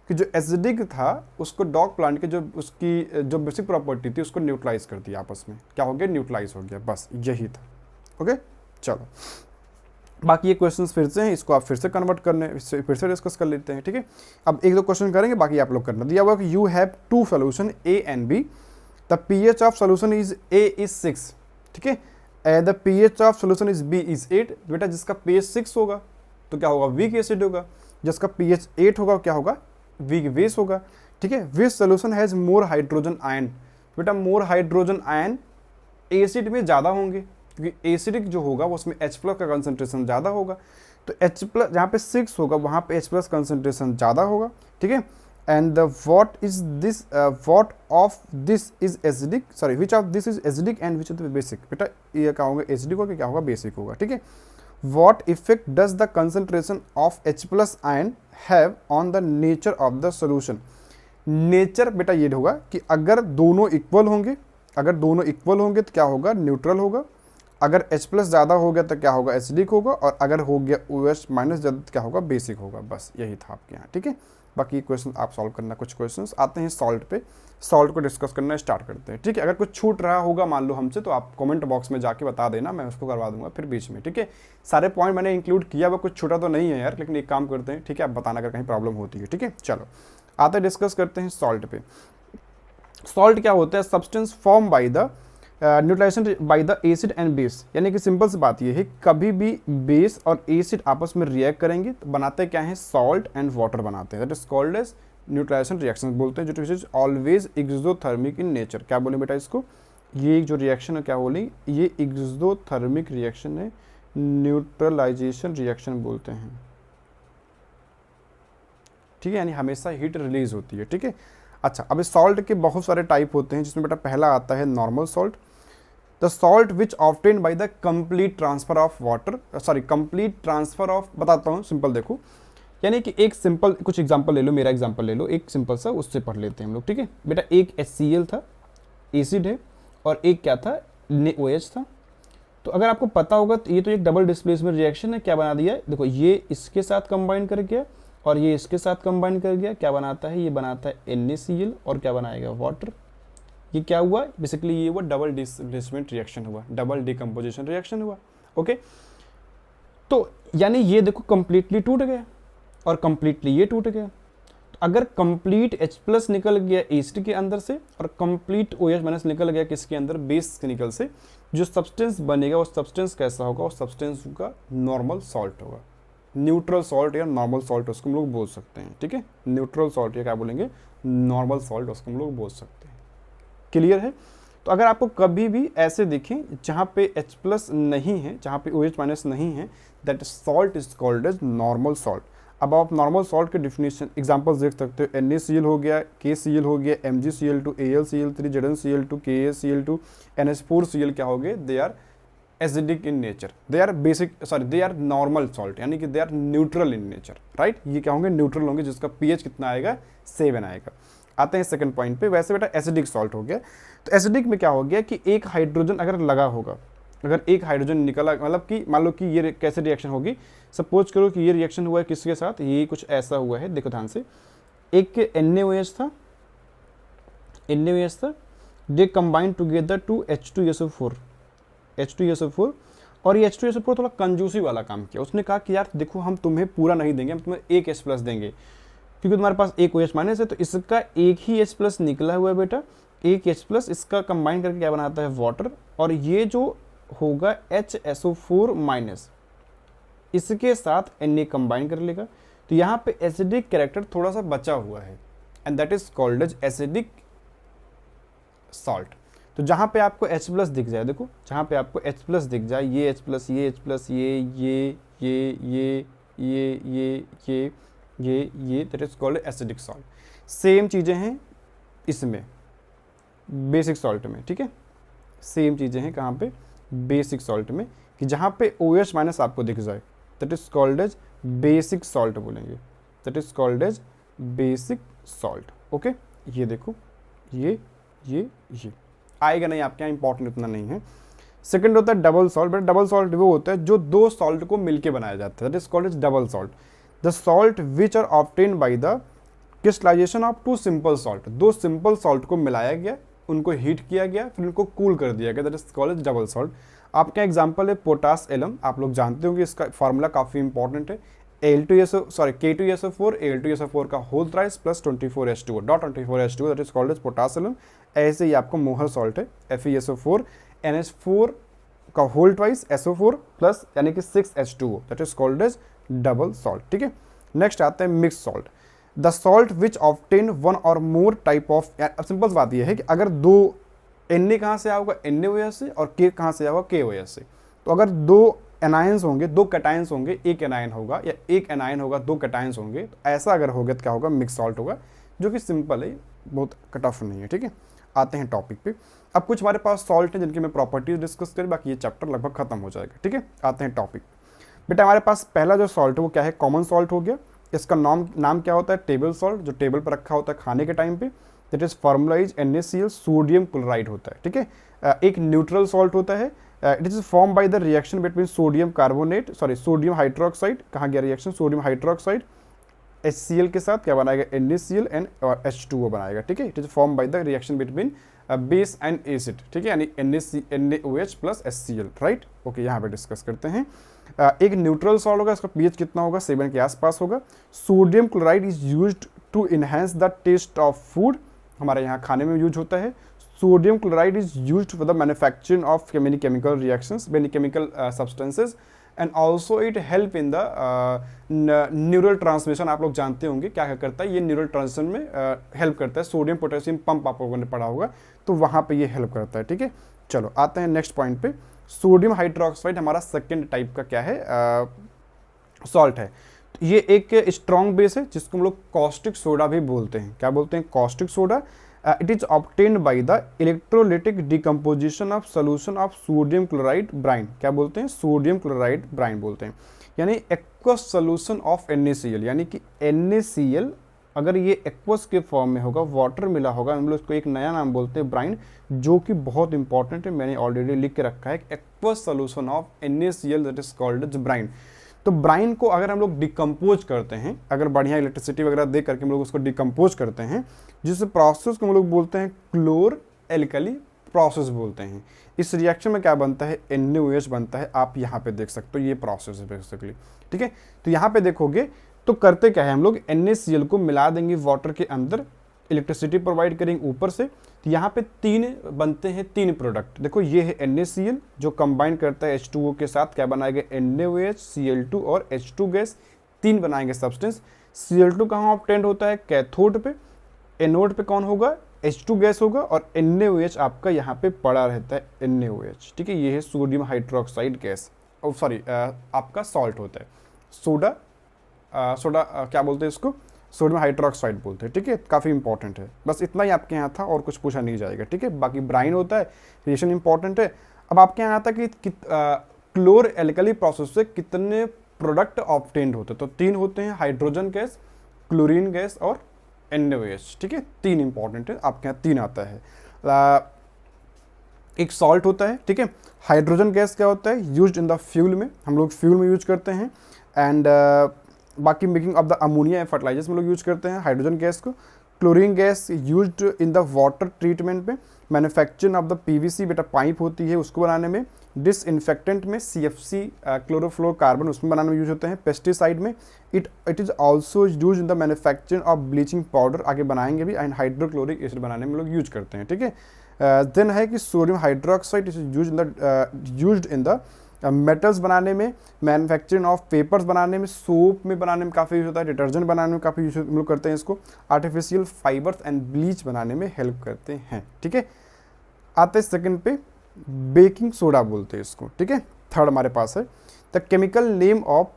[SPEAKER 1] कि जो एसिडिक था उसको डॉग प्लांट के जो उसकी जो बेसिक प्रॉपर्टी थी उसको न्यूट्रलाइज कर दिया, आपस में क्या हो गया? न्यूट्रलाइज हो गया, बस यही था। ओके, चलो, बाकी ये क्वेश्चंस फिर से हैं, इसको आप फिर से कन्वर्ट करने फिर से डिस्कस कर लेते हैं। ठीक है, अब एक दो क्वेश्चन करेंगे, बाकी आप लोग करना। दिया हुआ कि you have two solution A and B, the pH of solution is A is 6, ठीक है, the pH of solution is B is 8। बेटा जिसका पीएच 6 होगा तो क्या होगा? वीक एसिड होगा, जिसका पीएच 8 होगा क्या होगा? वीक बेस होगा। ठीक है, which solution has more hydrogen ion? बेटा मोर हाइड्रोजन आयन एसिड में ज़्यादा होंगे, क्योंकि एसिडिक जो होगा वो उसमें H+ का कंसंट्रेशन ज़्यादा होगा, तो H+ जहाँ पे 6 होगा वहाँ पे H+ कंसंट्रेशन ज़्यादा होगा। ठीक है, and the what is this, what of this is acidic, sorry which of this is acidic and which of the basic? बेटा ये क्या होगा? एसिडिक होगा, क्या होगा? बेसिक होगा। ठीक है, what effect does the concentration of H+ ion have on the nature of the solution? Nature बेटा ये होगा कि अगर दोनों इक्वल होंगे, अगर दोनों इक्वल होंगे तो क्या होगा? न्यूट्रल होगा। अगर H+ ज़्यादा हो गया तो क्या होगा? एसिडिक होगा, और अगर हो गया OH- ज़्यादा तो क्या होगा? बेसिक होगा। बस यही था आपके यहाँ। ठीक है, बाकी क्वेश्चन आप सॉल्व करना। कुछ क्वेश्चंस आते हैं सॉल्ट पे, सॉल्ट को डिस्कस करना स्टार्ट करते हैं। ठीक है, अगर कुछ छूट रहा होगा मान लो हमसे तो आप कमेंट बॉक्स में जाके बता देना, मैं उसको करवा दूंगा फिर बीच में। ठीक है, सारे पॉइंट मैंने इंक्लूड किया हुआ, कुछ छूटा तो नहीं है यार, लेकिन एक काम करते हैं। ठीक है, आप बताना अगर कहीं प्रॉब्लम होती है। ठीक है, चलो आते डिस्कस करते हैं सॉल्ट पे। सॉल्ट क्या होता है? Substance form by the neutralisation by the acid and base, यानी कि सिंपल सी बात ये है, कभी भी बेस और एसिड आपस में रिएक्ट करेंगे तो बनाते क्या है? सॉल्ट एंड वाटर बनाते हैं, that is called as neutralisation reaction बोलते हैं, जो is always exothermic in nature. क्या बोले बेटा इसको? ये जो रिएक्शन है क्या बोली? ये एक्सोथर्मिक रिएक्शन है, न्यूट्रलाइजेशन रिएक्शन बोलते हैं। ठीक है, यानी हमेशा हीट रिलीज होती है। ठीक है, अच्छा, अब इस सॉल्ट के बहुत सारे टाइप होते हैं, जिसमें बेटा पहला आता है normal salt, the salt which obtain by the complete transfer of water, sorry complete transfer of, बताता हूँ सिंपल देखो, यानी कि एक सिंपल कुछ एग्जांपल ले लो, मेरा एग्जांपल ले लो एक सिंपल सा, उससे पढ़ लेते हैं हम लोग। ठीक है बेटा, एक HCl था, एसिड है, और एक क्या था? OH था। तो अगर आपको पता होगा तो ये तो एक डबल डिस्प्लेसमेंट रिएक्शन है, क्या बना दिया है? देखो ये इसके साथ कंबाइन कर गया और ये इसके साथ कंबाइन कर गया, क्या बनाता है, ये बनाता है NaCl और क्या बनाएगा, वाटर। ये क्या हुआ बेसिकली, ये हुआ डबल डिस्प्लेसमेंट रिएक्शन हुआ, डबल डिकम्पोजिशन रिएक्शन हुआ। ओके, तो यानी ये देखो कंप्लीटली टूट गया और कंप्लीटली ये टूट गया। तो अगर कंप्लीट H+ निकल गया एसिड के अंदर से और कंप्लीट OH- निकल गया किसके अंदर, बेस के निकल से, जो सब्सटेंस बनेगा वो सब्सटेंस कैसा होगा, वो सब्सटेंस का नॉर्मल सॉल्ट होगा, न्यूट्रल सॉल्ट या नॉर्मल सॉल्ट उसको हम लोग बोल सकते हैं। ठीक है, न्यूट्रल सॉल्ट या क्या बोलेंगे, नॉर्मल सॉल्ट उसको हम लोग बोल सकते हैं। क्लियर है। तो अगर आपको कभी भी ऐसे दिखें जहाँ पे H+ नहीं है, जहाँ पे OH- नहीं है, that salt is called as normal salt. अब आप नॉर्मल सॉल्ट के डिफिनेशन एग्जांपल्स देख सकते हो, NaCl हो गया, KCl हो गया, MgCl2, AlCl3, ZnCl2, KaCl2, NH4Cl क्या हो गए, they are acidic in nature, they are basic sorry they are normal salt, यानी कि they are neutral in nature, right. ये क्या होंगे, न्यूट्रल होंगे, जिसका pH कितना आएगा, 7 आएगा। आते हैं सेकंड पॉइंट पे। वैसे बेटा एसिडिक सॉल्ट हो गया, तो एसिडिक में क्या हो गया कि एक हाइड्रोजन अगर लगा होगा, अगर एक हाइड्रोजन निकला, मतलब कि मान लो कि ये कैसे रिएक्शन होगी, सपोज करो कि ये रिएक्शन हुआ है किसके साथ, ये कुछ ऐसा हुआ है, देखो ध्यान से, एक NaOH था, NaOH था, दे combine together to H2SO4, H2SO4, और ये H2SO4 थोड़ा कंजूसी वाला काम किया। उसने कहा कि यार देखो हम तुम्हें पूरा नहीं देंगे, हम तुम्हें एक H+ देंगे, क्योंकि तुम्हारे पास एक OH- है, तो इसका एक ही H+ निकला हुआ है बेटा, एक H+, इसका कंबाइन करके क्या बनाता है, वाटर, और ये जो होगा HSO4-, इसके साथ Na कंबाइन कर लेगा, तो यहाँ पे एसिडिक कैरेक्टर थोड़ा सा बचा हुआ है, and that is called as acidic salt. तो जहाँ पे आपको H+ दिख जाए, देखो जहाँ पे आपको H+ दिख जाए, ये H+, ये H+, ये that is called acidic salt. Same चीज़ें हैं इसमें बेसिक सॉल्ट में, ठीक है, सेम चीज़ें हैं कहाँ पे, बेसिक सॉल्ट में, कि जहाँ पे OH- आपको दिख जाए, that is called as basic salt बोलेंगे, that is called as basic salt. Okay, ये देखो, ये आएगा नहीं आपके यहाँ, इंपॉर्टेंट इतना नहीं है। सेकंड होता है double salt. But double salt वो होता है जो दो सॉल्ट को मिलके बनाया जाता है, that is called as double salt. The salt which are obtained by the crystallisation of two simple salt, दो सिंपल सॉल्ट को मिलाया गया, उनको हीट किया गया, फिर उनको कूल कर दिया गया, that is called as double salt. आपका एग्जांपल है पोटास एलम, आप लोग जानते होंगे, इसका फार्मूला काफ़ी इंपॉर्टेंट है, K2SO4 Al2SO4 का whole thrice plus 24H2O dot 24H2O, that is called as potassium. ऐसे ही आपको मोहर सॉल्ट है FeSO4 NH4 का होल ट्वाइस SO4 प्लस यानी कि 6H2O, that is called as double salt. ठीक है, नेक्स्ट आता है mix salt. The salt which obtain one or more type of, अब सिंपल बात यह है कि अगर दो Na कहाँ से आया होगा, NaOH से, और K कहाँ से आया होगा, KOH से। तो अगर दो एनायंस होंगे, दो कैटायंस होंगे, एक एनायन होगा, या एक एनायन होगा, दो कैटायंस होंगे, तो ऐसा अगर होगा तो क्या होगा, मिक्स सॉल्ट होगा, जो कि सिंपल है, बहुत टफ नहीं है। ठीक है, आते हैं टॉपिक पे। अब कुछ हमारे पास सॉल्ट है जिनकी मैं प्रॉपर्टीज डिस्कस करें, बाकी ये चैप्टर लगभग खत्म हो जाएगा। ठीक है, आते हैं टॉपिक। बेटा हमारे पास पहला जो सॉल्ट है वो क्या है, कॉमन सॉल्ट हो गया। इसका नाम क्या होता है, टेबल सॉल्ट, जो टेबल पर रखा होता है खाने के टाइम पे, that is formalise NaCl, sodium chloride होता है। ठीक है, एक न्यूट्रल सॉल्ट होता है, it is form by the reaction between sodium carbonate, sorry sodium hydroxide, कहाँ गया रिएक्शन, सोडियम हाइड्रोक्साइड HCl के साथ क्या बनाएगा, NaCl एंड H2O बनाएगा। ठीक है, it is form by the reaction between base and acid. ठीक है, यानी NaOH plus HCl, right. Okay, यहाँ पे डिस्कस करते हैं। एक न्यूट्रल सॉल्ट होगा, इसका pH कितना होगा, 7 के आसपास होगा। Sodium chloride is used to enhance the taste of food, हमारे यहाँ खाने में यूज होता है। Sodium chloride is used for the manufacturing of many chemical reactions, many chemical substances, and also it help in the neural transmission. आप लोग जानते होंगे क्या क्या करता है, ये न्यूरल ट्रांसमिशन में हेल्प करता है। सोडियम पोटेशियम पंप आप लोगों ने पढ़ा होगा, तो वहाँ पे ये हेल्प करता है। ठीक है, चलो आते हैं नेक्स्ट पॉइंट पे। सोडियम हाइड्रोक्साइड हमारा सेकेंड टाइप का क्या है, सॉल्ट है। ये एक स्ट्रॉन्ग बेस है जिसको हम लोग कॉस्टिक सोडा भी बोलते हैं। क्या बोलते हैं, caustic soda. It is obtained by the electrolytic decomposition of solution of sodium chloride brine. क्या बोलते हैं, सोडियम क्लोराइड ब्राइन बोलते हैं, यानी एक्वस सोल्यूशन ऑफ NaCl, यानी कि NaCl अगर ये एक्वस के फॉर्म में होगा, वाटर मिला होगा, हम लोग इसको एक नया नाम बोलते हैं ब्राइन, जो कि बहुत इंपॉर्टेंट है, मैंने ऑलरेडी लिख के रखा है, aqueous solution of NaCl that is called as brine. तो ब्राइन को अगर हम लोग डिकम्पोज करते हैं, अगर बढ़िया इलेक्ट्रिसिटी वगैरह दे करके हम लोग उसको डिकम्पोज करते हैं, जिस प्रोसेस को हम लोग बोलते हैं क्लोर एल्कली प्रोसेस बोलते हैं। इस रिएक्शन में क्या बनता है, NaOH बनता है। आप यहाँ पे देख सकते हो, ये प्रोसेस है बेसिकली, ठीक है। तो यहाँ पे देखोगे तो करते क्या है, हम लोग NaCl को मिला देंगे वाटर के अंदर, इलेक्ट्रिसिटी प्रोवाइड करेंगे ऊपर से। तो यहाँ पे तीन बनते हैं, तीन प्रोडक्ट। देखो ये है NaCl जो कंबाइन करता है H2O के साथ, क्या बनाएगा, NaOH, Cl2 और H2 गैस, तीन बनाएंगे सब्सटेंस। Cl2 कहाँ ऑब्टेंड होता है, कैथोड पे। एनोड पे कौन होगा, H2 गैस होगा, और NaOH आपका यहाँ पे पड़ा रहता है NaOH, ठीक है। ये है सोडियम हाइड्रोक्साइड गैस, और सॉरी आपका सॉल्ट होता है, सोडा क्या बोलते हैं इसको, सोडियम हाइड्रोक्साइड बोलते हैं, ठीक है। काफ़ी इंपॉर्टेंट है, बस इतना ही आपके यहाँ था और कुछ पूछा नहीं जाएगा, ठीक है। बाकी ब्राइन होता है, रिएक्शन इंपॉर्टेंट है। अब आपके यहाँ आता कि क्लोर एल्कली प्रोसेस से कितने प्रोडक्ट ऑब्टेन्ड होते हैं, तो तीन होते हैं, हाइड्रोजन गैस, क्लोरीन गैस और NaOH, ठीक है। तीन इंपॉर्टेंट है, आपके यहाँ तीन आता है। एक सॉल्ट होता है, ठीक है। हाइड्रोजन गैस क्या होता है, यूज्ड इन द फ्यूल में, हम लोग फ्यूल में यूज करते हैं। एंड बाकी making of the ammonia fertilisers में लोग यूज करते हैं हाइड्रोजन गैस को। Chlorine gas used in the water treatment में, मैन्युफैक्चरिंग ऑफ द PVC बेटा पाइप होती है उसको बनाने में। डिसइंफेक्टेंट में CFC क्लोरोफ्लोरोकार्बन उसमें बनाने में यूज होते हैं। पेस्टिसाइड में it is also use in the manufacturing of bleaching powder, आगे बनाएंगे भी। एंड हाइड्रोक्लोरिक एसिड बनाने में लोग यूज करते हैं, ठीक है। देन है कि sodium hydroxide is used in the metals बनाने में, मैन्युफैक्चरिंग ऑफ पेपर्स बनाने में, सोप में बनाने में काफ़ी यूज होता है, डिटर्जेंट बनाने में काफ़ी यूज हम लोग करते हैं इसको। आर्टिफिशियल फाइबर्स एंड ब्लीच बनाने में हेल्प करते हैं, ठीक है। आते हैं सेकंड पे, बेकिंग सोडा बोलते हैं इसको, ठीक है। थर्ड हमारे पास है the chemical name of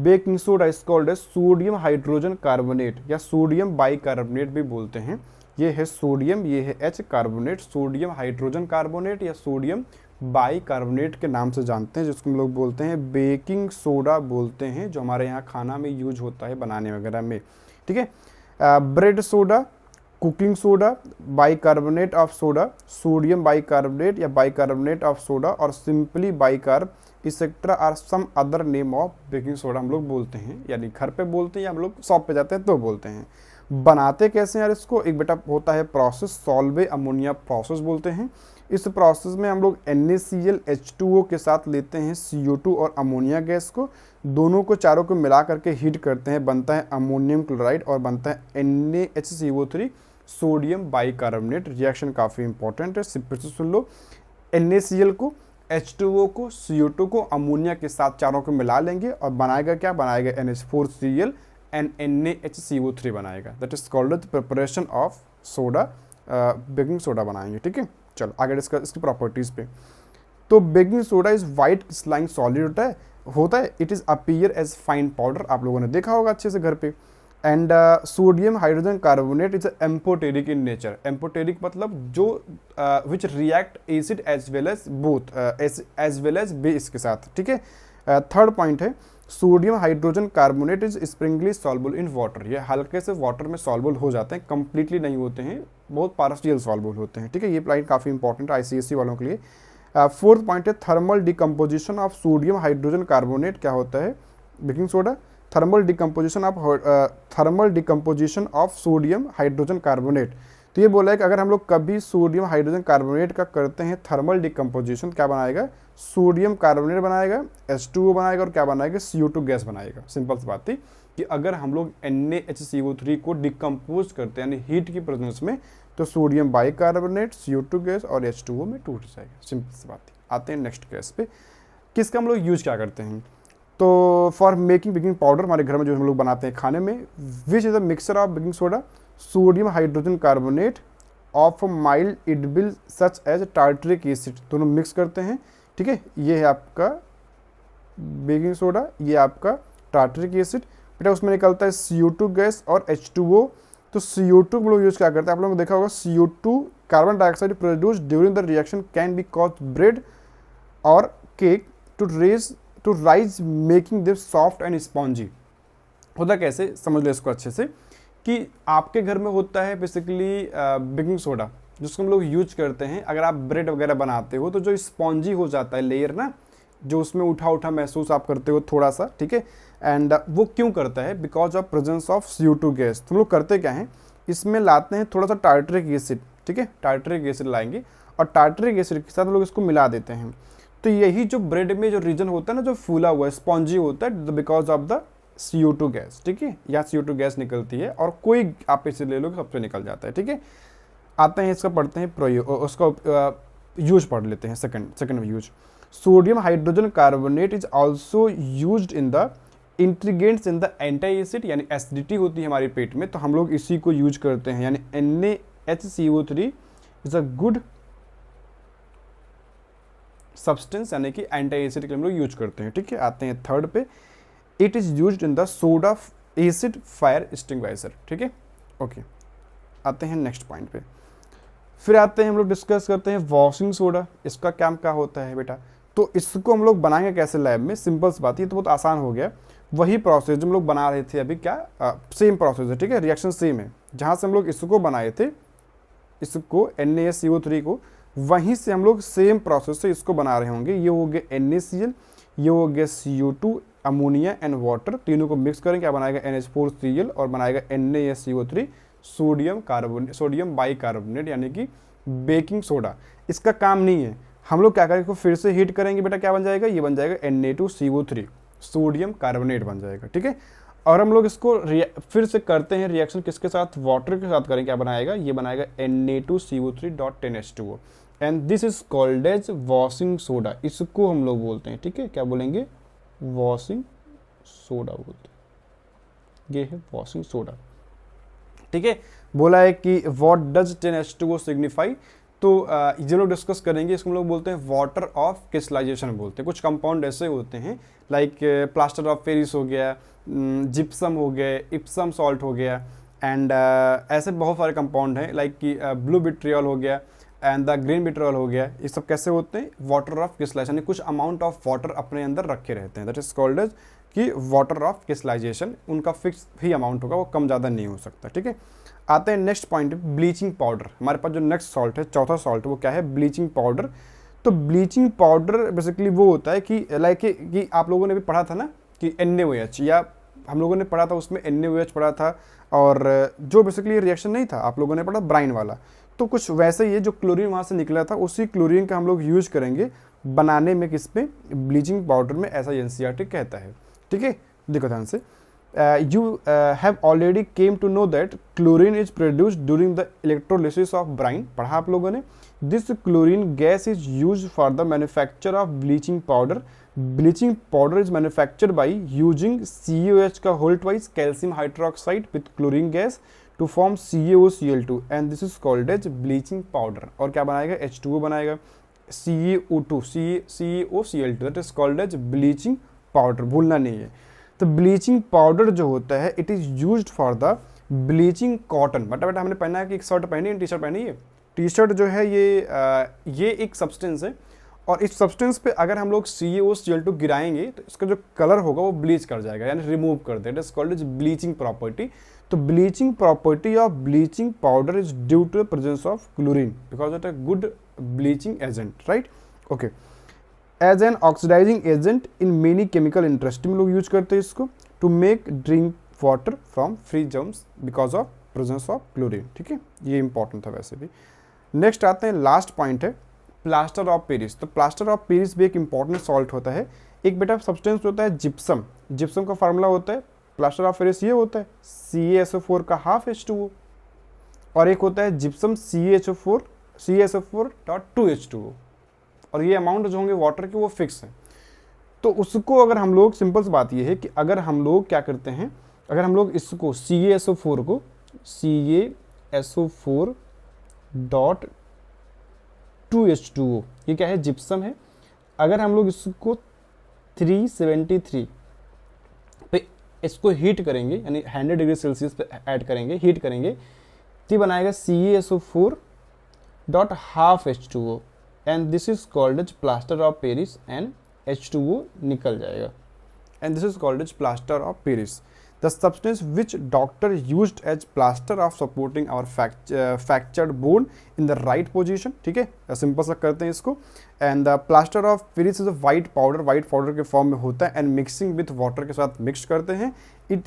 [SPEAKER 1] baking soda is called as sodium hydrogen carbonate, या सोडियम बाइकार्बोनेट भी बोलते हैं। ये है सोडियम, ये है H carbonate, sodium hydrogen carbonate या सोडियम बाइकार्बोनेट के नाम से जानते हैं, जिसको हम लोग बोलते हैं बेकिंग सोडा बोलते हैं, जो हमारे यहाँ खाना में यूज होता है बनाने वगैरह में, ठीक है। Bread soda, cooking soda, bicarbonate of soda, sodium bicarbonate या बाइकार्बोनेट ऑफ सोडा, और simply bicarb etcetera are some other name of baking soda हम लोग बोलते हैं। यानी घर पे बोलते हैं या हम लोग शॉप पे जाते हैं तो बोलते हैं। बनाते कैसे हैं यार इसको, एक बेटा होता है प्रोसेस, सॉल्वे अमोनिया प्रोसेस बोलते हैं। इस प्रोसेस में हम लोग NaCl H2O के साथ लेते हैं CO2 और अमोनिया गैस को, दोनों को चारों को मिला करके हीट करते हैं, बनता है अमोनियम क्लोराइड और बनता है NaHCO3 सोडियम बाइकार्बोनेट। रिएक्शन काफ़ी इंपॉर्टेंट है, सिंपल से सुन लो। NaCl को, H2O को, CO2 को अमोनिया के साथ चारों को मिला लेंगे और बनाएगा क्या, बनाएगा NH4Cl एंड NaHCO3 बनाएगा। That is called the preparation of soda, baking soda बनाएंगे, ठीक है। चलो आगे इसकी प्रॉपर्टीज़ पे। तो baking soda is white crystalline solid होता है। It is appear as fine powder, आप लोगों ने देखा होगा अच्छे से घर पे। And sodium hydrogen carbonate is amphoteric in nature. Amphoteric मतलब जो which react acid as well as both as well as base के साथ, ठीक है। थर्ड पॉइंट है sodium hydrogen carbonate is Sprüngli soluble in water. ये हल्के से वाटर में सॉल्युबल हो जाते हैं, कंप्लीटली नहीं होते हैं, बहुत पार्शियल सॉल्युबल होते हैं, ठीक है। ये पॉइंट काफ़ी इंपॉर्टेंट है ICSE वालों के लिए। फोर्थ पॉइंट है thermal decomposition of sodium hydrogen carbonate. क्या होता है baking soda, thermal decomposition of sodium hydrogen carbonate. तो ये बोला है कि अगर हम लोग कभी सोडियम हाइड्रोजन कार्बोनेट का करते हैं थर्मल डिकम्पोजिशन, क्या बनाएगा, सोडियम कार्बोनेट बनाएगा, H2O बनाएगा और क्या बनाएगा, CO2 गैस बनाएगा। सिंपल सी बात थी कि अगर हम लोग NaHCO3 को डिकम्पोज करते हैं यानी हीट की प्रेजेंस में, तो सोडियम बाइकार्बोनेट, CO2 गैस और H2O में टूट जाएगा। सिंपल सी बात थी। आते हैं नेक्स्ट गैस पे, किसका हम लोग यूज क्या करते हैं। तो फॉर मेकिंग बेकिंग पाउडर, हमारे घर में जो हम लोग बनाते हैं खाने में, which is a mixture of baking soda, sodium hydrogen carbonate of mild edible such as tartaric acid, दोनों मिक्स करते हैं, ठीक है। ये है आपका बेकिंग सोडा, ये आपका टार्टरिक एसिड, बेटा उसमें निकलता है CO2 गैस और H2O। तो CO2 हम लोग यूज क्या करते हैं, आप लोगों को देखा होगा CO2 carbon dioxide produce during the reaction can be cause bread और cake to rise making this soft and spongy. होता कैसे, समझ लो इसको अच्छे से, कि आपके घर में होता है बेसिकली बेकिंग सोडा जिसको हम लोग यूज करते हैं। अगर आप ब्रेड वगैरह बनाते हो तो जो स्पॉन्जी हो जाता है लेयर ना, जो उसमें उठा उठा महसूस आप करते हो थोड़ा सा, ठीक है। एंड वो क्यों करता है? Because of presence of CO2 gas. तो लोग करते क्या हैं, इसमें लाते हैं थोड़ा सा टार्टरिक एसिड, ठीक है, टार्टरिक एसिड लाएंगे और टार्टरिक एसिड के साथ लोग इसको मिला देते हैं। तो यही जो ब्रेड में जो रीजन होता है ना, जो फूला हुआ स्पॉन्जी होता है, because of the CO2 gas, ठीक है, या CO2 गैस निकलती है और कोई आप इसे ले लो सबसे निकल जाता है, ठीक है। आते हैं इसका पढ़ते हैं प्रयोग, उसका यूज पढ़ लेते हैं। Second use, sodium hydrogen carbonate is also used in the ingredients in the anti acid, यानी एसिडिटी होती है हमारे पेट में तो हम लोग इसी को यूज करते हैं, यानी NaHCO3 is a good substance, यानी कि एंटी एसिड के लिए हम लोग यूज करते हैं, ठीक है। आते हैं थर्ड पे, it is used in the soda acid fire extinguisher, ठीक है, ओके। आते हैं नेक्स्ट पॉइंट पे, फिर आते हैं हम लोग डिस्कस करते हैं वॉशिंग सोडा। इसका काम क्या होता है बेटा? तो इसको हम लोग बनाएंगे कैसे लैब में? सिंपल सी बात, ये तो बहुत आसान हो गया। वही प्रोसेस जो हम लोग बना रहे थे अभी, क्या सेम प्रोसेस है, ठीक है, रिएक्शन सेम है। जहाँ से हम लोग इसको बनाए थे, इसको NaCO3 को, वहीं से हम लोग सेम प्रोसेस से इसको बना रहे होंगे। ये हो गया NaCl, ये हो गया CO2, अमोनिया एंड वाटर, तीनों को मिक्स करेंगे, क्या बनाएगा NH4Cl और बनाएगा NaCO3, सोडियम बाइकार्बोनेट, यानी कि बेकिंग सोडा। इसका काम नहीं है, हम लोग क्या करेंगे, इसको फिर से हीट करेंगे बेटा, क्या बन जाएगा? ये बन जाएगा Na2CO3, सोडियम कार्बोनेट बन जाएगा, ठीक है। और हम लोग इसको फिर से करते हैं रिएक्शन, किसके साथ? वाटर के साथ करेंगे, क्या बनाएगा? ये बनाएगा Na2CO3.10H2O, and this is called as washing soda. इसको हम लोग बोलते हैं, ठीक है, क्या बोलेंगे? वॉशिंग सोडा बोलते हैं, ये है वॉशिंग सोडा, ठीक है। बोला है कि व्हाट डज 10H2O सिग्निफाई, तो ये लोग डिस्कस करेंगे। इसको हम लोग बोलते हैं वाटर ऑफ क्रिस्टलाइजेशन बोलते हैं। कुछ कंपाउंड ऐसे होते हैं, लाइक प्लास्टर ऑफ पेरिस हो गया, जिप्सम हो गया, इप्सम सॉल्ट हो गया, एंड ऐसे बहुत सारे कंपाउंड हैं, लाइक कि ब्लू विट्रियल हो गया एंड द ग्रीन विट्रियल हो गया। ये सब कैसे होते हैं? वाटर ऑफ क्रिस्टलाइजेशन, कुछ अमाउंट ऑफ वाटर अपने अंदर रखे रहते हैं, दैट इज कॉल्ड एज कि वाटर ऑफ क्रिस्टलाइजेशन। उनका फिक्स ही अमाउंट होगा, वो कम ज़्यादा नहीं हो सकता, ठीक है। आते हैं नेक्स्ट पॉइंट, ब्लीचिंग पाउडर। हमारे पास जो नेक्स्ट सॉल्ट है, चौथा सॉल्ट, वो क्या है? Bleaching powder. तो ब्लीचिंग पाउडर बेसिकली वो होता है कि लाइक कि आप लोगों ने भी पढ़ा था ना कि NaOH, या हम लोगों ने पढ़ा था उसमें NaOH पढ़ा था, और जो बेसिकली रिएक्शन नहीं था, आप लोगों ने पढ़ा ब्राइन वाला। तो कुछ वैसे ही है, जो क्लोरीन वहाँ से निकला था, उसी क्लोरीन का हम लोग यूज करेंगे बनाने में, किस पे? ब्लीचिंग पाउडर में, ऐसा NCERT कहता है, ठीक है। देखो ध्यान से, you have already came to know that chlorine is produced during the electrolysis of brine, पढ़ा आप लोगों ने। This chlorine gas is used for the manufacture of bleaching powder. Bleaching powder is manufactured by using CaOH का whole twice calcium hydroxide with chlorine gas to form CaOCl2, and this is called as bleaching powder। और क्या बनाएगा? H2O बनाएगा, CaO2, CaOCl2, that is called as bleaching powder, भूलना नहीं है। तो bleaching powder जो होता है, it is used for the bleaching cotton. बेटा हमने पहना है कि एक शर्ट पहनी है, टी शर्ट पहनी है। टी शर्ट जो है ये एक सब्सटेंस है, और इस सब्सटेंस पे अगर हम लोग CaOCl2 गिराएंगे तो इसका जो कलर होगा वो ब्लीच कर जाएगा, यानी रिमूव कर देगा। It is called as bleaching property. तो bleaching property of bleaching powder is due to the presence of chlorine, because it a good bleaching agent, right, okay. As an oxidizing agent in many chemical industry में लोग use करते हैं इसको, to make drink water from free germs because of presence of chlorine, ठीक है। ये important था वैसे भी। नेक्स्ट आते हैं, लास्ट पॉइंट है प्लास्टर ऑफ पेरिस। तो प्लास्टर ऑफ पेरिस भी एक इंपॉर्टेंट सॉल्ट होता है। एक बेटा सब्सटेंस होता है जिप्सम, जिप्सम का फार्मूला होता है प्लास्टर ऑफ पेरिस, ये होता है CaSO4 का हाफ H2O, और एक होता है जिप्सम CaSO4.2H2O, और ये अमाउंट जो होंगे वाटर के वो फिक्स है। तो उसको अगर हम लोग, सिंपल सी बात ये है कि अगर हम लोग क्या करते हैं, अगर हम लोग इसको CaSO4 को CaSO4.2H2O, ये क्या है? जिप्सम है। अगर हम लोग इसको 373 पे इसको हीट करेंगे, यानी 100 डिग्री सेल्सियस पे ऐड करेंगे, हीट करेंगे, तो बनाएगा CaSO4.5H2O, and this is called as plaster of Paris, एंड H2O निकल जाएगा, and this is called as plaster of Paris. The substance which doctor used as plaster of supporting our fractured bone in the right position. ठीक है, simple सा करते हैं इसको। And the plaster of Paris is a white powder के form में होता है एंड मिक्सिंग विथ वाटर के साथ मिक्स करते हैं। It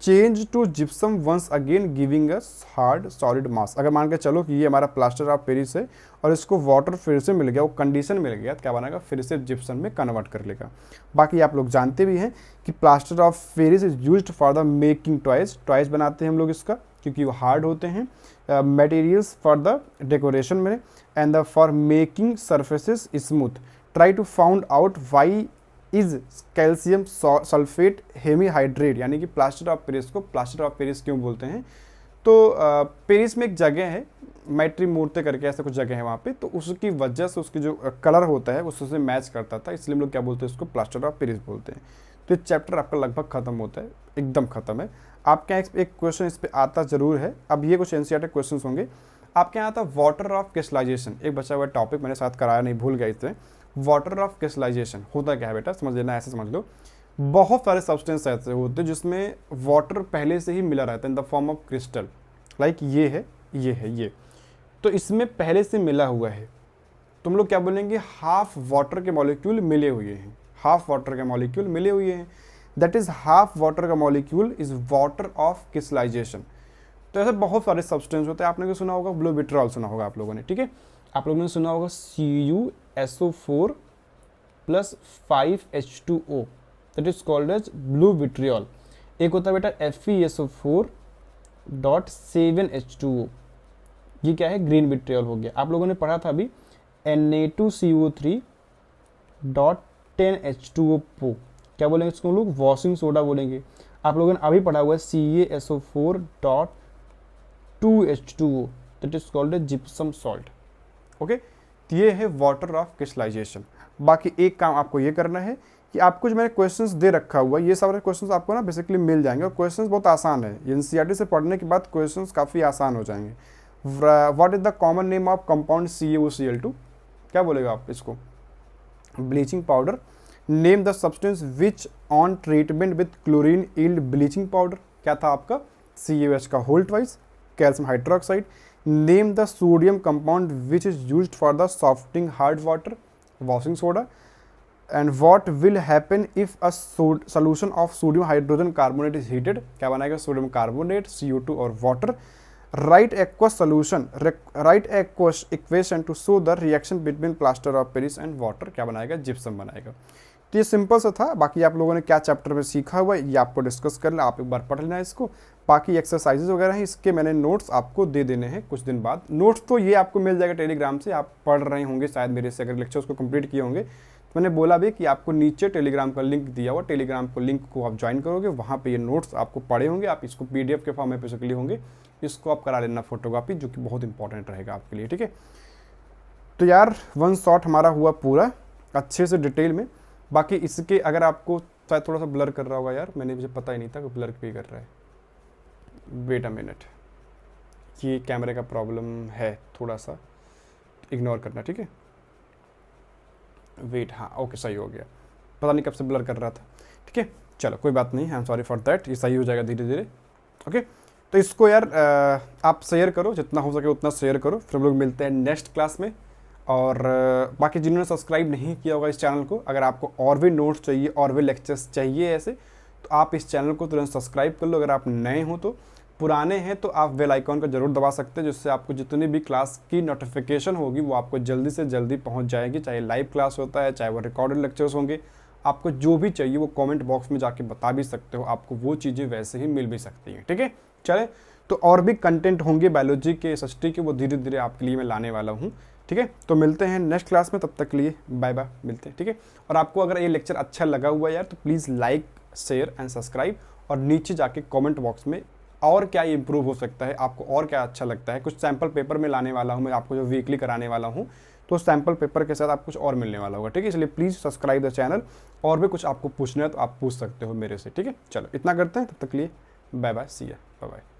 [SPEAKER 1] change to gypsum once again giving a hard solid mass. अगर मान के चलो कि ये हमारा प्लास्टर ऑफ पेरिस है और इसको वाटर फिर से मिल गया, वो कंडीशन मिल गया, तो क्या बनेगा, फिर से जिप्सम में कन्वर्ट कर लेगा। बाकी आप लोग जानते भी हैं कि plaster of Paris is used for the making toys बनाते हैं हम लोग इसका, क्योंकि वो हार्ड होते हैं। मटेरियल्स फॉर द डेकोरेशन में and the for making surfaces smooth. Try to found out why is calcium sulphate hemihydrate, यानी कि प्लास्टर ऑफ पेरिस को प्लास्टर ऑफ पेरिस क्यों बोलते हैं। तो पेरिस में एक जगह है मैट्री मूर्ते करके, ऐसा कुछ जगह है वहाँ पे, तो उसकी वजह से उसकी जो कलर होता है उससे मैच करता था, इसलिए हम लोग क्या बोलते हैं, उसको प्लास्टर ऑफ पेरिस बोलते हैं। तो ये चैप्टर आपका लगभग खत्म होता है, एकदम खत्म है। आपके यहाँ एक क्वेश्चन इस पर आता ज़रूर है। अब ये कुछ एनसीईआरटी क्वेश्चन होंगे आपके यहाँ। आता वाटर ऑफ क्रिस्टलाइजेशन, एक बचा हुआ टॉपिक मैंने साथ कराया नहीं, भूल गया इससे। वाटर ऑफ क्रिस्टलाइजेशन होता क्या है बेटा, समझ लेना, ऐसे समझ लो। बहुत सारे सब्सटेंस ऐसे होते हैं जिसमें वाटर पहले से ही मिला रहता है in the form of crystal. Like ये है, ये है, ये तो इसमें पहले से मिला हुआ है। तुम लोग क्या बोलेंगे, हाफ वाटर के मॉलिक्यूल मिले हुए हैं, हाफ वाटर के मॉलिक्यूल मिले हुए हैं, दैट इज हाफ वाटर का molecule is water of crystallisation. तो ऐसे बहुत सारे सब्सटेंस होते हैं। आपने क्या सुना होगा, ब्लू विट्रियल सुना होगा आप लोगों ने। ठीक है, आप लोगों ने सुना होगा CuSO4 + 5H2O, that is called as blue vitriol. एक होता है बेटा FeSO4.7H2O, ये क्या है, ग्रीन विट्रियल हो गया। आप लोगों ने पढ़ा था अभी Na2CO3.10H2O, क्या बोलेंगे इसको हम लोग, वॉशिंग सोडा बोलेंगे। आप लोगों ने अभी पढ़ा हुआ है CaSO4.2H2O, that is called as gypsum salt. Okay, तो ये है वाटर ऑफ क्रिस्टलाइजेशन। बाकी एक काम आपको ये करना है कि आपको जो मैंने क्वेश्चंस दे रखा हुआ है, ये सारे क्वेश्चंस आपको ना बेसिकली मिल जाएंगे, और क्वेश्चंस बहुत आसान है। एनसीईआरटी से पढ़ने के बाद क्वेश्चंस काफ़ी आसान हो जाएंगे। What is the common name of compound CaOCl2, क्या बोलेगा आप इसको, bleaching powder. Name the substance which on treatment with chlorine yield bleaching powder, क्या था आपका, CaOH का whole twice, calcium hydroxide. Name the sodium compound which is used for the softening hard water, washing soda. And what will happen if a solution of sodium hydrogen carbonate is heated, क्या बनाएगा, sodium carbonate, CO2 और water. Right aqueous solution, right aqueous equation two show the reaction between plaster of Paris and water, क्या बनाएगा, gypsum बनाएगा। तो ये simple सा था। बाकी आप लोगों ने क्या चैप्टर में सीखा हुआ है ये आपको डिस्कस कर लेना, आप एक बार पढ़ लेना इसको। बाकी एक्सरसाइजेज वगैरह हैं, इसके मैंने नोट्स आपको दे देने हैं कुछ दिन बाद। नोट्स तो ये आपको मिल जाएगा टेलीग्राम से, आप पढ़ रहे होंगे शायद मेरे से, अगर लेक्चर्स को कंप्लीट किए होंगे। तो मैंने बोला भी कि आपको नीचे टेलीग्राम का लिंक दिया हुआ, टेलीग्राम को लिंक को आप ज्वाइन करोगे, वहाँ पे ये नोट्स आपको पढ़े होंगे। आप इसको PDF के फॉर्म में बेसिकली होंगे, इसको आप करा लेना फोटोकॉपी, जो कि बहुत इंपॉर्टेंट रहेगा आपके लिए। ठीक है, तो यार वन शॉट हमारा हुआ पूरा अच्छे से डिटेल में। बाकी इसके अगर आपको शायद थोड़ा सा ब्लर कर रहा होगा यार, मुझे पता ही नहीं था कि ब्लर क्यों कर रहा है। वेट अ मिनट, ये कैमरे का प्रॉब्लम है, थोड़ा सा इग्नोर करना, ठीक है। वेट, हाँ ओके, सही हो गया, पता नहीं कब से ब्लर कर रहा था। ठीक है, चलो कोई बात नहीं, I am sorry for that, ये सही हो जाएगा धीरे धीरे। ओके, तो इसको यार आप शेयर करो, जितना हो सके उतना शेयर करो। फिर हम लोग मिलते हैं नेक्स्ट क्लास में। और बाकी जिन्होंने सब्सक्राइब नहीं किया होगा इस चैनल को, अगर आपको और भी नोट्स चाहिए और भी लेक्चर्स चाहिए ऐसे, तो आप इस चैनल को तुरंत सब्सक्राइब कर लो। अगर आप नए हो तो, पुराने हैं तो आप बेल आइकॉन को जरूर दबा सकते हैं, जिससे आपको जितनी भी क्लास की नोटिफिकेशन होगी वो आपको जल्दी से जल्दी पहुंच जाएगी। चाहे लाइव क्लास होता है, चाहे वो रिकॉर्डेड लेक्चर्स होंगे, आपको जो भी चाहिए वो कमेंट बॉक्स में जाके बता भी सकते हो, आपको वो चीज़ें वैसे ही मिल भी सकती हैं। ठीक है, चले, तो और भी कंटेंट होंगे बायोलॉजी के, SST के, वो धीरे धीरे आपके लिए मैं लाने वाला हूँ। ठीक है, तो मिलते हैं नेक्स्ट क्लास में, तब तक के लिए बाय बाय, मिलते हैं। ठीक है, और आपको अगर ये लेक्चर अच्छा लगा हुआ है यार, तो please like, share and subscribe, और नीचे जाके कमेंट बॉक्स में और क्या इम्प्रूव हो सकता है, आपको और क्या अच्छा लगता है। कुछ सैम्पल पेपर में लाने वाला हूँ मैं आपको, जो वीकली कराने वाला हूँ, तो सैम्पल पेपर के साथ आप कुछ और मिलने वाला होगा। ठीक है, इसलिए प्लीज़ सब्सक्राइब द चैनल, और भी कुछ आपको पूछना है तो आप पूछ सकते हो मेरे से। ठीक है, चलो इतना करते हैं, तब तक के लिए बाय बाय, सी या, बाय बाय।